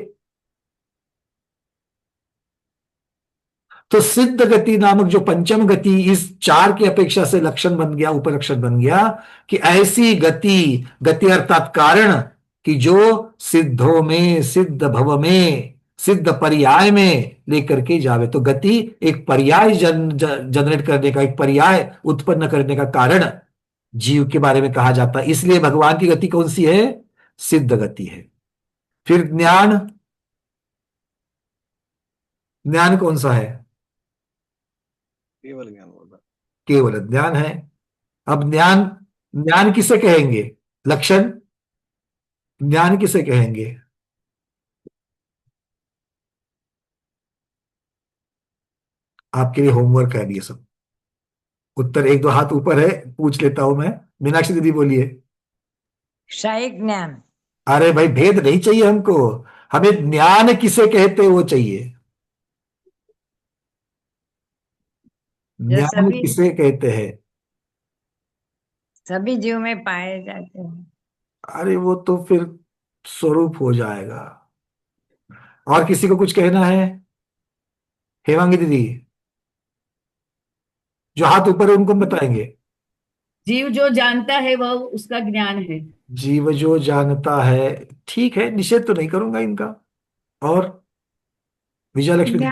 तो सिद्ध गति नामक जो पंचम गति इस 4 की अपेक्षा से लक्षण बन गया, उपलक्षण बन गया कि ऐसी गति, गति अर्थात कारण, कि जो सिद्धों में, सिद्ध भव में, सिद्ध पर्याय में लेकर के जावे। तो गति एक पर्याय जनरेट करने का, एक पर्याय उत्पन्न करने का कारण जीव के बारे में कहा जाता है। इसलिए भगवान की गति कौन सी है? सिद्ध गति है। फिर ज्ञान, ज्ञान कौन सा है? केवल ज्ञान होगा। केवल ज्ञान है। अब ज्ञान, ज्ञान किसे कहेंगे? लक्षण ज्ञान किसे कहेंगे? आपके लिए होमवर्क है अभी ये सब। उत्तर 1-2 हाथ ऊपर है, पूछ लेता हूं मैं। मीनाक्षी दीदी बोलिए। क्षयिक ज्ञान। अरे भाई, भेद नहीं चाहिए हमको, हमें ज्ञान किसे कहते हैं वो चाहिए। जो ज्ञान किसे कहते हैं? सभी जीव में पाए जाते हैं। अरे वो तो फिर स्वरूप हो जाएगा। और किसी को कुछ कहना है? हेमांगी दीदी, जो हाथ ऊपर है उनको हम बताएंगे। जीव जो जानता है वह उसका ज्ञान है। जीव जो जानता है, ठीक है, निषेध तो नहीं करूंगा इनका। और विजय लक्ष्मी दीदी,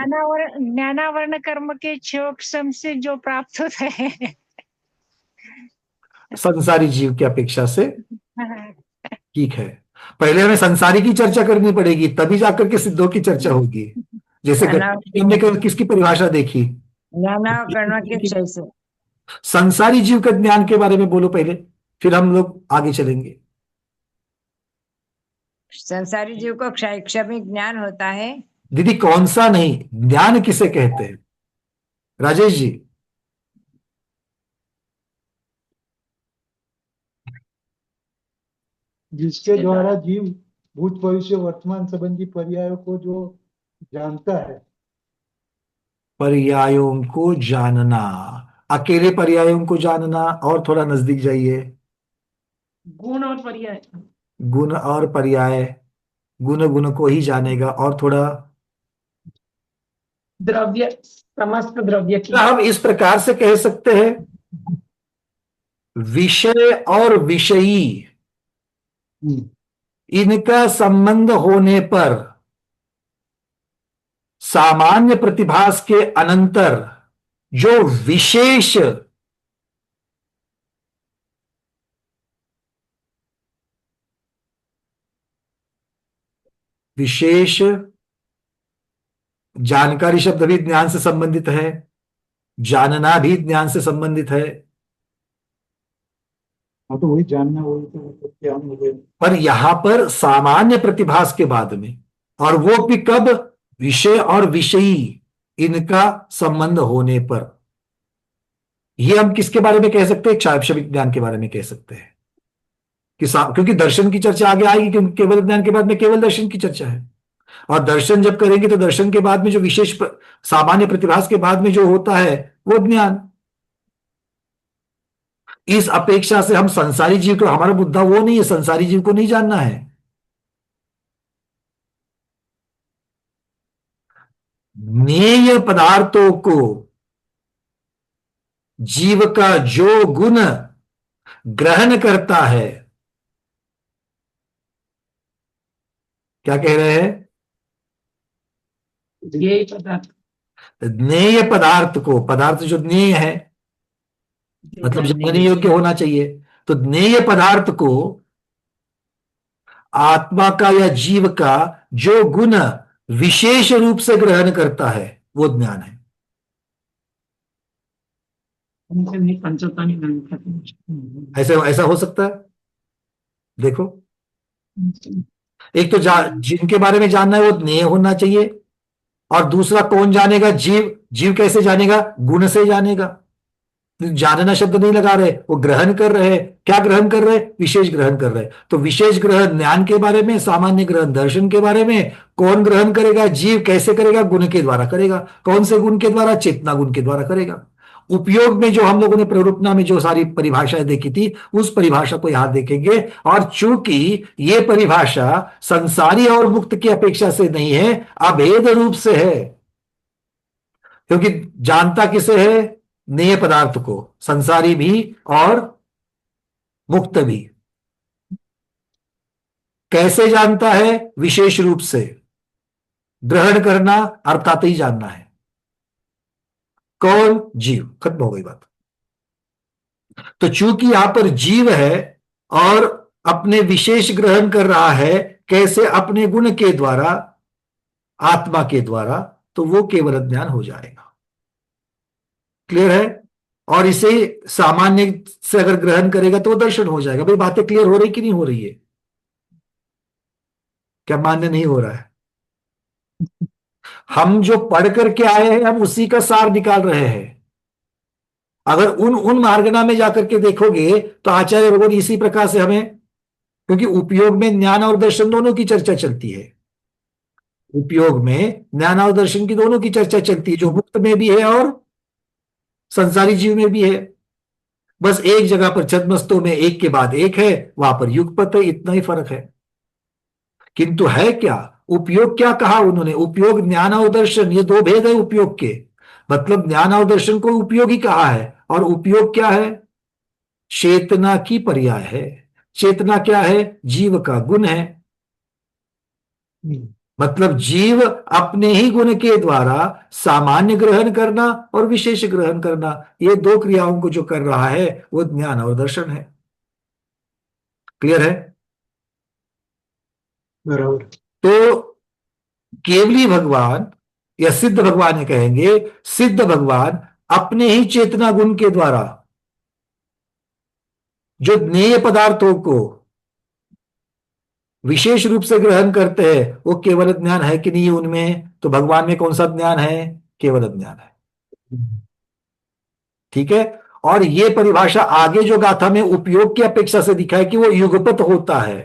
ज्ञानावरण कर्म के क्षोक्षम से जो प्राप्त होता है। संसारी जीव की अपेक्षा से ठीक है। पहले हमें संसारी की चर्चा करनी पड़ेगी, तभी जाकर के सिद्धों की चर्चा होगी। जैसे हमने किसकी परिभाषा देखी? ज्ञानावरण के क्षय से। संसारी जीव के ज्ञान के बारे में बोलो पहले, फिर हम लोग आगे चलेंगे। संसारी जीव को क्षमिक ज्ञान होता है। दीदी कौन सा नहीं, ज्ञान किसे कहते हैं? राजेश जी, जिसके द्वारा जीव भूत भविष्य वर्तमान संबंधी पर्यायों को जो जानता है। पर्यायों को जानना, अकेले पर्यायों को जानना, और थोड़ा नजदीक जाइए। गुण और पर्याय। गुण और पर्याय, गुण गुण को ही जानेगा, और थोड़ा। द्रव्य, समस्त द्रव्य की। हम इस प्रकार से कह सकते हैं, विषय और विषयी इनका संबंध होने पर सामान्य प्रतिभास के अनंतर जो विशेष विशेष जानकारी शब्द भी ज्ञान से संबंधित है, जानना भी ज्ञान से संबंधित है। हाँ, तो वही जानना, वही तो ज्ञान हो गया। पर यहां पर सामान्य प्रतिभास के बाद में, और वो भी कब, विषय और विषयी इनका संबंध होने पर। ये हम किसके बारे में कह सकते हैं? क्षायक्षर ज्ञान के बारे में कह सकते हैं कि क्योंकि दर्शन की चर्चा आगे आएगी, क्योंकि केवल ज्ञान के बाद में केवल दर्शन की चर्चा है। और दर्शन जब करेंगे तो दर्शन के बाद में जो विशेष सामान्य प्रतिभास के बाद में जो होता है वो ज्ञान। इस अपेक्षा से हम संसारी जीव को, हमारा मुद्दा वो नहीं है, संसारी जीव को नहीं जानना है। ज्ञेय पदार्थों को जीव का जो गुण ग्रहण करता है, क्या कह रहे हैं? ज्ञेय पदार्थ, ज्ञेय पदार्थ को, पदार्थ जो ज्ञेय है मतलब जानने योग्य होना चाहिए, तो ज्ञेय पदार्थ को आत्मा का या जीव का जो गुण विशेष रूप से ग्रहण करता है वो ज्ञान है। ऐसे ऐसा हो सकता है। देखो, एक तो जिनके बारे में जानना है वो ज्ञेय होना चाहिए, और दूसरा कौन जानेगा? जीव। जीव कैसे जानेगा? गुण से जानेगा। जानना शब्द नहीं लगा रहे, वो ग्रहण कर रहे। क्या ग्रहण कर रहे? विशेष ग्रहण कर रहे। तो विशेष ग्रहण ज्ञान के बारे में, सामान्य ग्रहण दर्शन के बारे में। कौन ग्रहण करेगा? जीव। कैसे करेगा? गुण के द्वारा करेगा। कौन से गुण के द्वारा? चेतना गुण के द्वारा करेगा। उपयोग में जो हम लोगों ने प्ररूपना में जो सारी परिभाषाएं देखी थी, उस परिभाषा को यहां देखेंगे। और चूंकि ये परिभाषा संसारी और मुक्त की अपेक्षा से नहीं है, अभेद रूप से है, क्योंकि जानता किसे है? ज्ञेय पदार्थ को, संसारी भी और मुक्त भी। कैसे जानता है? विशेष रूप से। ग्रहण करना अर्थात ही जानना है। कौन? जीव। खत्म हो गई बात। तो चूंकि यहां पर जीव है और अपने विशेष ग्रहण कर रहा है, कैसे? अपने गुण के द्वारा, आत्मा के द्वारा, तो वो केवल ज्ञान हो जाएगा। क्लियर है? और इसे सामान्य से अगर ग्रहण करेगा तो वो दर्शन हो जाएगा। भाई बातें क्लियर हो रही कि नहीं हो रही है? क्या मान्य नहीं हो रहा है? हम जो पढ़ करके आए हैं, हम उसी का सार निकाल रहे हैं। अगर उन मार्गना में जाकर के देखोगे तो आचार्य भगवान इसी प्रकार से हमें, क्योंकि उपयोग में ज्ञान और दर्शन दोनों की चर्चा चलती है। उपयोग में ज्ञान और दर्शन की दोनों की चर्चा चलती है, जो मुक्त में भी है और संसारी जीव में भी है। बस एक जगह पर छद्मस्तों में एक के बाद एक है, वहां पर युगपत है, इतना ही फर्क है। किंतु है क्या? उपयोग क्या कहा उन्होंने? उपयोग ज्ञान और दर्शन, ये दो भेद है उपयोग के। मतलब ज्ञान और दर्शन को उपयोगी कहा है, और उपयोग क्या है? चेतना की पर्याय है। चेतना क्या है? जीव का गुण है। मतलब जीव अपने ही गुण के द्वारा सामान्य ग्रहण करना और विशेष ग्रहण करना, ये दो क्रियाओं को जो कर रहा है वो ज्ञान और दर्शन है। क्लियर है? बराबर। तो केवली भगवान या सिद्ध भगवान ये कहेंगे, सिद्ध भगवान अपने ही चेतना गुण के द्वारा जो ज्ञेय पदार्थों को विशेष रूप से ग्रहण करते हैं, वो केवल ज्ञान है कि नहीं उनमें? तो भगवान में कौन सा ज्ञान है? केवल ज्ञान है। ठीक है? और ये परिभाषा आगे जो गाथा में उपयोग की अपेक्षा से दिखा है कि वो युगपत होता है।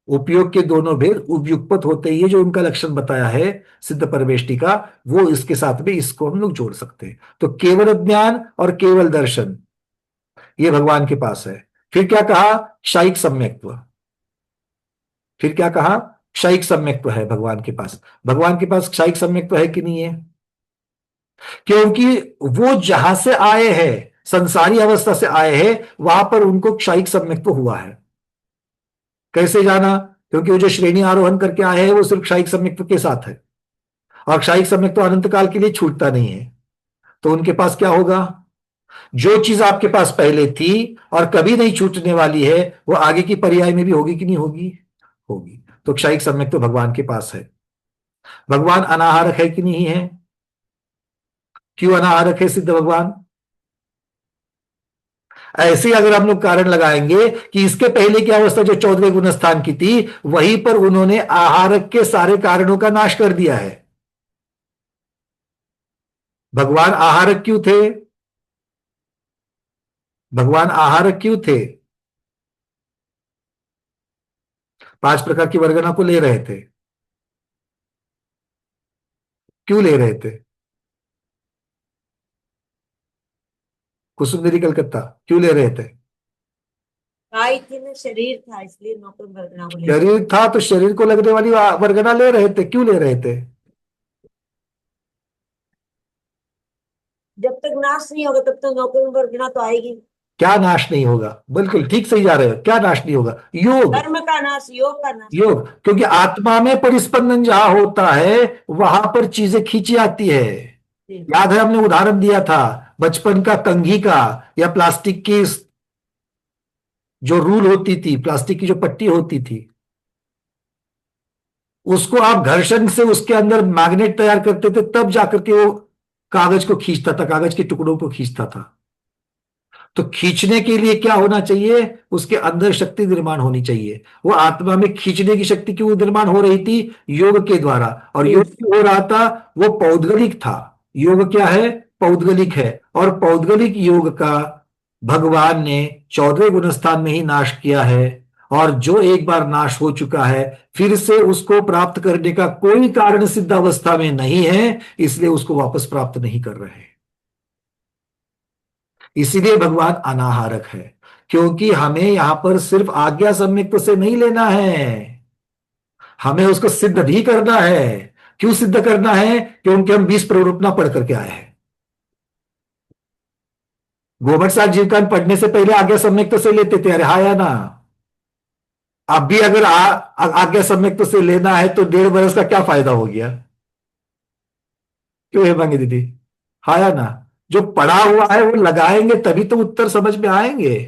उपयोग के दोनों भेद उपयुक्पत होते ही है, जो उनका लक्षण बताया है सिद्ध परमेष्टि का, वो इसके साथ में इसको हम लोग जोड़ सकते हैं। तो केवल ज्ञान और केवल दर्शन ये भगवान के पास है। फिर क्या कहा? क्षयिक सम्यक्त्व। फिर क्या कहा? क्षयिक सम्यक्त्व है भगवान के पास। भगवान के पास क्षयिक सम्यक्त्व है कि नहीं है? क्योंकि वो जहां से आए हैं, संसारी अवस्था से आए हैं, वहां पर उनको क्षयिक सम्यक्त्व हुआ है। कैसे जाना? क्योंकि वो जो श्रेणी आरोहण करके आए हैं वो सिर्फ क्षयिक सम्यक्त्व के साथ है, और क्षयिक सम्यक्त्व अनंत काल के लिए छूटता नहीं है। तो उनके पास क्या होगा? जो चीज आपके पास पहले थी और कभी नहीं छूटने वाली है, वो आगे की पर्याय में भी होगी कि नहीं होगी? होगी। तो क्षयिक सम्यक्त्व भगवान के पास है। भगवान अनाहारक है कि नहीं है? क्यों अनाहारक है सिद्ध भगवान? ऐसे अगर हम लोग कारण लगाएंगे कि इसके पहले की अवस्था जो 14वें गुण स्थान की थी, वहीं पर उन्होंने आहारक के सारे कारणों का नाश कर दिया है। भगवान आहारक क्यों थे? भगवान आहारक क्यों थे? 5 प्रकार की वर्गना को ले रहे थे। क्यों ले रहे थे? कुसुमदेवी कलकत्ता क्यों ले रहे थे? शरीर था इसलिए नौकर वर्गना को शरीर था तो शरीर को लगने वाली वर्गना ले रहे थे। क्यों ले रहे थे? जब तक नाश नहीं होगा तब तक नौकर वर्गना तो आएगी। क्या नाश नहीं होगा? बिल्कुल ठीक सही जा रहे हो। क्या नाश नहीं होगा? योग। कर्म का नाश, योग का नाश। योग, क्योंकि आत्मा में परिस्पंदन जहां होता है वहां पर चीजें खींची आती है। याद है हमने उदाहरण दिया था बचपन का, कंघी का, या प्लास्टिक की जो रूल होती थी, प्लास्टिक की जो पट्टी होती थी, उसको आप घर्षण से उसके अंदर मैग्नेट तैयार करते थे, तब जाकर के वो कागज को खींचता था, कागज के टुकड़ों को खींचता था। तो खींचने के लिए क्या होना चाहिए? उसके अंदर शक्ति निर्माण होनी चाहिए। वो आत्मा में खींचने की शक्ति क्यों निर्माण हो रही थी? योग के द्वारा। और योग क्यों हो रहा था? वो पौद्गलिक था। योग क्या है? पौद्गलिक है। और पौद्गलिक योग का भगवान ने 14वें गुण स्थान में ही नाश किया है। और जो एक बार नाश हो चुका है, फिर से उसको प्राप्त करने का कोई कारण सिद्ध अवस्था में नहीं है, इसलिए उसको वापस प्राप्त नहीं कर रहे। इसीलिए भगवान अनाहारक है, क्योंकि हमें यहां पर सिर्फ आज्ञा सम्यक्त्व से नहीं लेना है, हमें उसको सिद्ध भी करना है। क्यों सिद्ध करना है? क्योंकि हम 20 प्रवृत्तना पढ़ करके आए हैं। गोबर साहब जीवकांड पढ़ने से पहले आज्ञा सम्यक्त्व से लेते थे, अरे हाँ या ना? अब भी अगर आज्ञा सम्यक्त्व से लेना है तो 1.5 वर्ष का क्या फायदा हो गया? क्यों हेमांगी दीदी? हाँ या ना? जो पढ़ा हुआ है वो लगाएंगे तभी तो उत्तर समझ में आएंगे।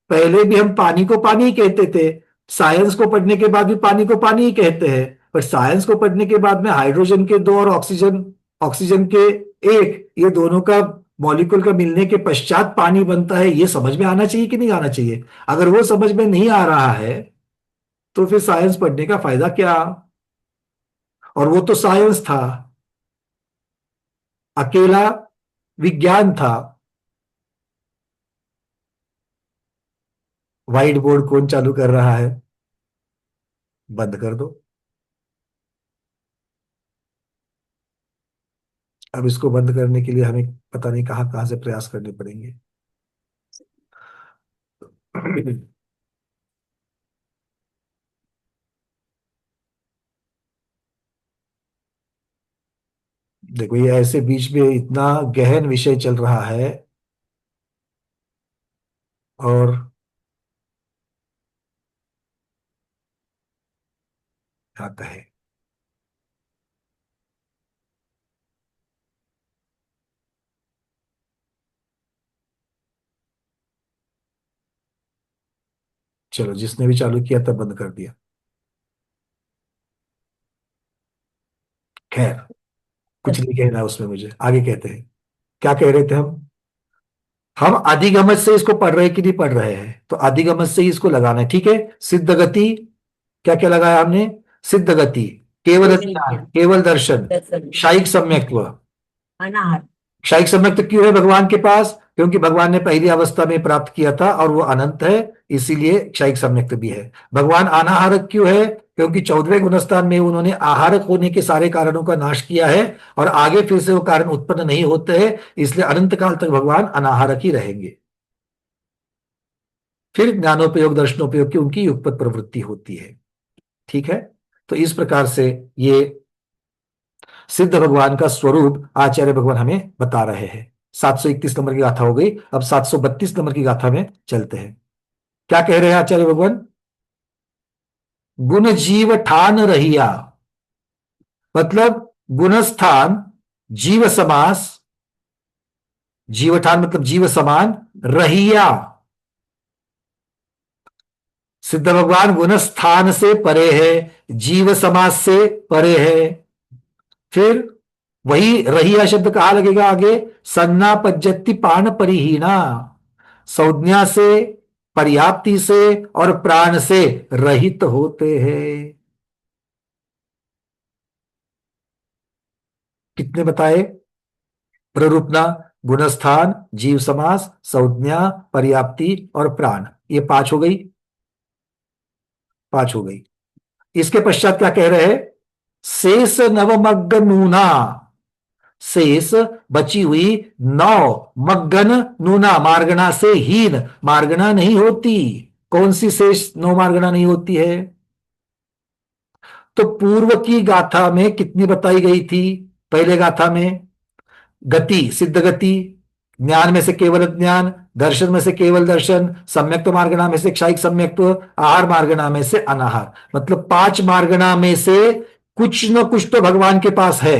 पहले भी हम पानी को पानी ही कहते थे, साइंस को पढ़ने के बाद भी पानी को पानी ही कहते हैं, पर साइंस को पढ़ने के बाद में हाइड्रोजन के 2 और ऑक्सीजन के 1, ये दोनों का मॉलिक्यूल का मिलने के पश्चात पानी बनता है। ये समझ में आना चाहिए कि नहीं आना चाहिए? अगर वो समझ में नहीं आ रहा है तो फिर साइंस पढ़ने का फायदा क्या? और वो तो साइंस था, अकेला विज्ञान था। व्हाइट बोर्ड कौन चालू कर रहा है? बंद कर दो। अब इसको बंद करने के लिए हमें पता नहीं कहां कहां से प्रयास करने पड़ेंगे। देखो ये ऐसे बीच में इतना गहन विषय चल रहा है और क्या कहे। चलो, जिसने भी चालू किया तब बंद कर दिया। खैर, कुछ नहीं कहना उसमें मुझे, आगे कहते हैं। क्या कह रहे थे हम अधिगमन से इसको पढ़ रहे हैं कि नहीं पढ़ रहे हैं? तो अधिगमन से ही इसको लगाना है, ठीक है। सिद्ध गति, क्या क्या लगाया हमने? सिद्ध गति, केवल ज्ञान, केवल दर्शन, क्षयिक सम्यक्त्व। क्षयिक सम्यक्त्व क्यों है भगवान के पास? क्योंकि भगवान ने पहली अवस्था में प्राप्त किया था और वो अनंत है, इसीलिए क्षयिक सम्यक्त भी है। भगवान अनाहारक क्यों है? क्योंकि 14वें गुणस्थान में उन्होंने आहारक होने के सारे कारणों का नाश किया है और आगे फिर से वो कारण उत्पन्न नहीं होते हैं, इसलिए अनंत काल तक भगवान अनाहारक ही रहेंगे। फिर ज्ञानोपयोग दर्शनोपयोग की उनकी युगपत प्रवृत्ति होती है। ठीक है, तो इस प्रकार से ये सिद्ध भगवान का स्वरूप आचार्य भगवान हमें बता रहे हैं। 731 नंबर की गाथा हो गई, अब 732 नंबर की गाथा में चलते हैं। क्या कह रहे हैं आचार्य भगवान? गुण जीव ठान रहिया, मतलब गुणस्थान जीव समास, जीव ठान मतलब जीव समान, रहिया सिद्ध भगवान गुणस्थान से परे है, जीव समास से परे है। फिर वही रहिया शब्द कहा लगेगा आगे, सन्ना पज्जति पान परिहीना, संज्ञा से, पर्याप्ति से और प्राण से रहित होते हैं। कितने बताए? प्ररूपना, गुणस्थान, जीव समास, संज्ञा, पर्याप्ति और प्राण, ये 5 हो गई, 5 हो गई। इसके पश्चात क्या कह रहे हैं? शेष नवमग्गनूना, शेष बची हुई 9 मग्गन नूना, मार्गणा से हीन, मार्गणा नहीं होती। कौन सी शेष 9 मार्गणा नहीं होती है? तो पूर्व की गाथा में कितनी बताई गई थी? पहले गाथा में गति, सिद्ध गति, ज्ञान में से केवल ज्ञान, दर्शन में से केवल दर्शन, सम्यक्त मार्गणा में से क्षयिक सम्यक्त, आहार मार्गणा में से अनाहार, मतलब 5 मार्गणा में से कुछ न कुछ तो भगवान के पास है।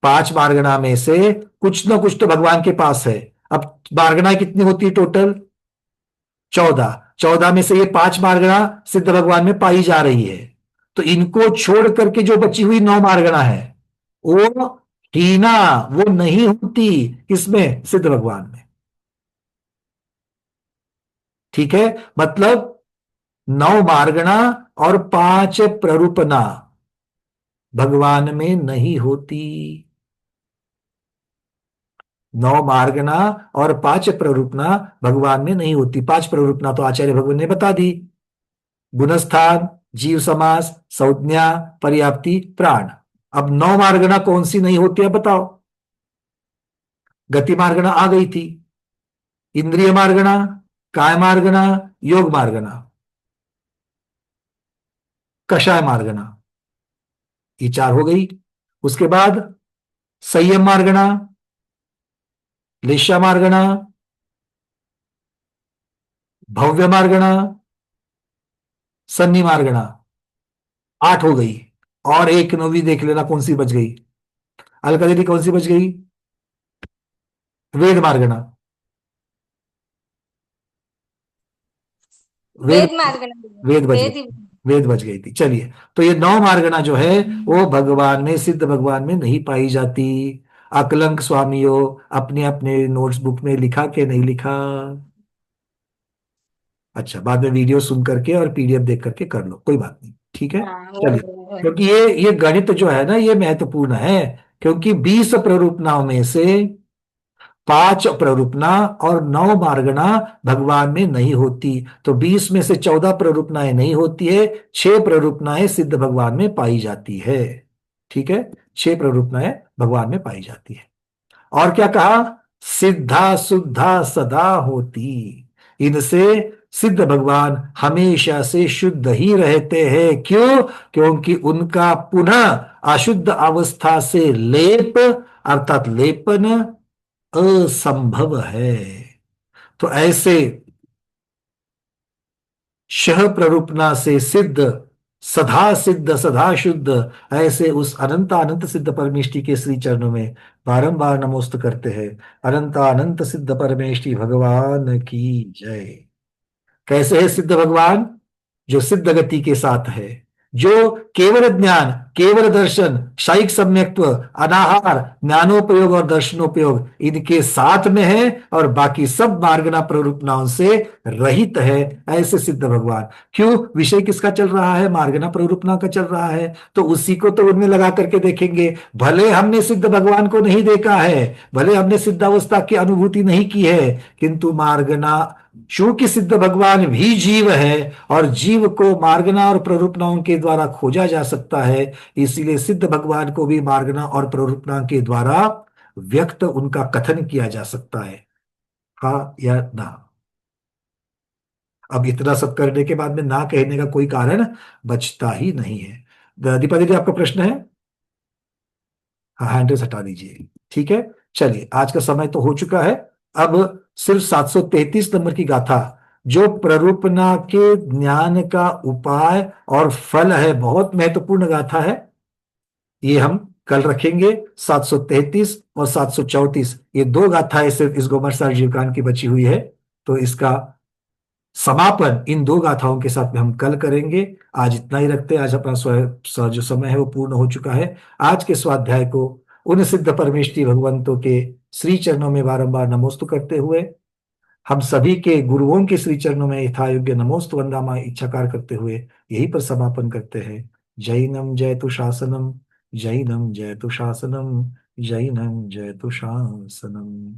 5 मार्गणा में से कुछ न कुछ तो भगवान के पास है। अब मार्गणा कितनी होती है टोटल? 14। 14 में से ये 5 मार्गणा सिद्ध भगवान में पाई जा रही है, तो इनको छोड़ करके जो बची हुई 9 मार्गणा है वो हीना, वो नहीं होती किसमें? सिद्ध भगवान में। ठीक है, मतलब 9 मार्गणा और 5 प्ररूपना भगवान में नहीं होती। 9 मार्गणा और 5 प्ररूपना भगवान में नहीं होती। 5 प्ररूपना तो आचार्य भगवान ने बता दी, गुणस्थान, जीव समास, संज्ञा, पर्याप्ति, प्राण। अब 9 मार्गणा कौन सी नहीं होती है बताओ? गति मार्गणा आ गई थी, इंद्रिय मार्गणा, काय मार्गणा, योग मार्गणा, कषाय मार्गणा, ये 4 हो गई। उसके बाद संयम मार्गणा, लेशा मार्गणा, भव्य मार्गणा, सन्नी मार्गणा, 8 हो गई। और एक 9वीं देख लेना कौन सी बच गई? अलका दीदी कौन सी बच गई? वेद मार्गणा, वेद वेद बच गई, वेद बच गई थी। चलिए, तो ये 9 मार्गणा जो है वो भगवान में, सिद्ध भगवान में नहीं पाई जाती। अकलंक स्वामियों अपने अपने नोट्स बुक में लिखा के नहीं लिखा? अच्छा, बाद में वीडियो सुन करके और पीडीएफ देख करके कर लो, कोई बात नहीं। ठीक है, चलिए, क्योंकि ये गणित जो है ना ये महत्वपूर्ण है, क्योंकि 20 प्ररूपनाओं में से 5 प्ररूपना और 9 मार्गणा भगवान में नहीं होती। तो 20 में से 14 प्ररूपनाएं नहीं होती है, 6 प्ररूपनाएं सिद्ध भगवान में पाई जाती है। ठीक है, 6 प्ररूपनाएं भगवान में पाई जाती है। और क्या कहा? सिद्धा शुद्धा सदा होती, इनसे सिद्ध भगवान हमेशा से शुद्ध ही रहते हैं। क्यों? क्योंकि उनका पुनः अशुद्ध अवस्था से लेप अर्थात लेपन असंभव है। तो ऐसे शह प्ररूपना से सिद्ध, सदा सिद्ध, सदा शुद्ध, ऐसे उस अनंत सिद्ध परमेष्टि के श्री चरणों में बारंबार नमोस्त करते हैं। अनंत सिद्ध परमेष्टि भगवान की जय। कैसे है सिद्ध भगवान? जो सिद्ध गति के साथ है, जो केवल ज्ञान, केवल दर्शन, क्षयिक सम्यक्त्व, अनाहार, ज्ञानोपयोग और दर्शनोपयोग इनके साथ में है और बाकी सब मार्गणा प्ररूपनाओं से रहित है, ऐसे सिद्ध भगवान। क्यों? विषय किसका चल रहा है? मार्गणा प्ररूपना का चल रहा है, तो उसी को तो उनमें लगा करके देखेंगे। भले हमने सिद्ध भगवान को नहीं देखा है, भले हमने सिद्धावस्था की अनुभूति नहीं की है, किंतु मार्गणा चूंकि सिद्ध भगवान भी जीव है और जीव को मार्गना और प्ररूपणाओं के द्वारा खोजा जा सकता है, इसीलिए सिद्ध भगवान को भी मार्गना और प्ररूपणा के द्वारा व्यक्त उनका कथन किया जा सकता है, हाँ या ना। अब इतना सब करने के बाद में ना कहने का कोई कारण बचता ही नहीं है। दीपा दीदी, आपका प्रश्न है? हाँ, हैंडल्स हटा दीजिए। ठीक है, चलिए, आज का समय तो हो चुका है। अब सिर्फ 733 नंबर की गाथा, जो प्ररूपणा के ज्ञान का उपाय और फल है, बहुत महत्वपूर्ण गाथा है। ये हम कल रखेंगे। 733 और 734, ये दो गाथाएं सिर्फ इस गोमरसार जीवकान की बची हुई है, तो इसका समापन इन दो गाथाओं के साथ में हम कल करेंगे। आज इतना ही रखते हैं। आज अपना जो समय है वो पूर्ण हो चुका है। आज के स्वाध्याय को उन सिद्ध परमेष्ठी भगवंतों के श्री चरणों में बारंबार नमोस्तु करते हुए, हम सभी के गुरुओं के श्री चरणों में यथायोग्य नमोस्तु वंदामा इच्छाकार करते हुए यही पर समापन करते हैं। जैनम जयतु शासनम, जैनम जयतु शासनम, जैनम जयतु शासनम।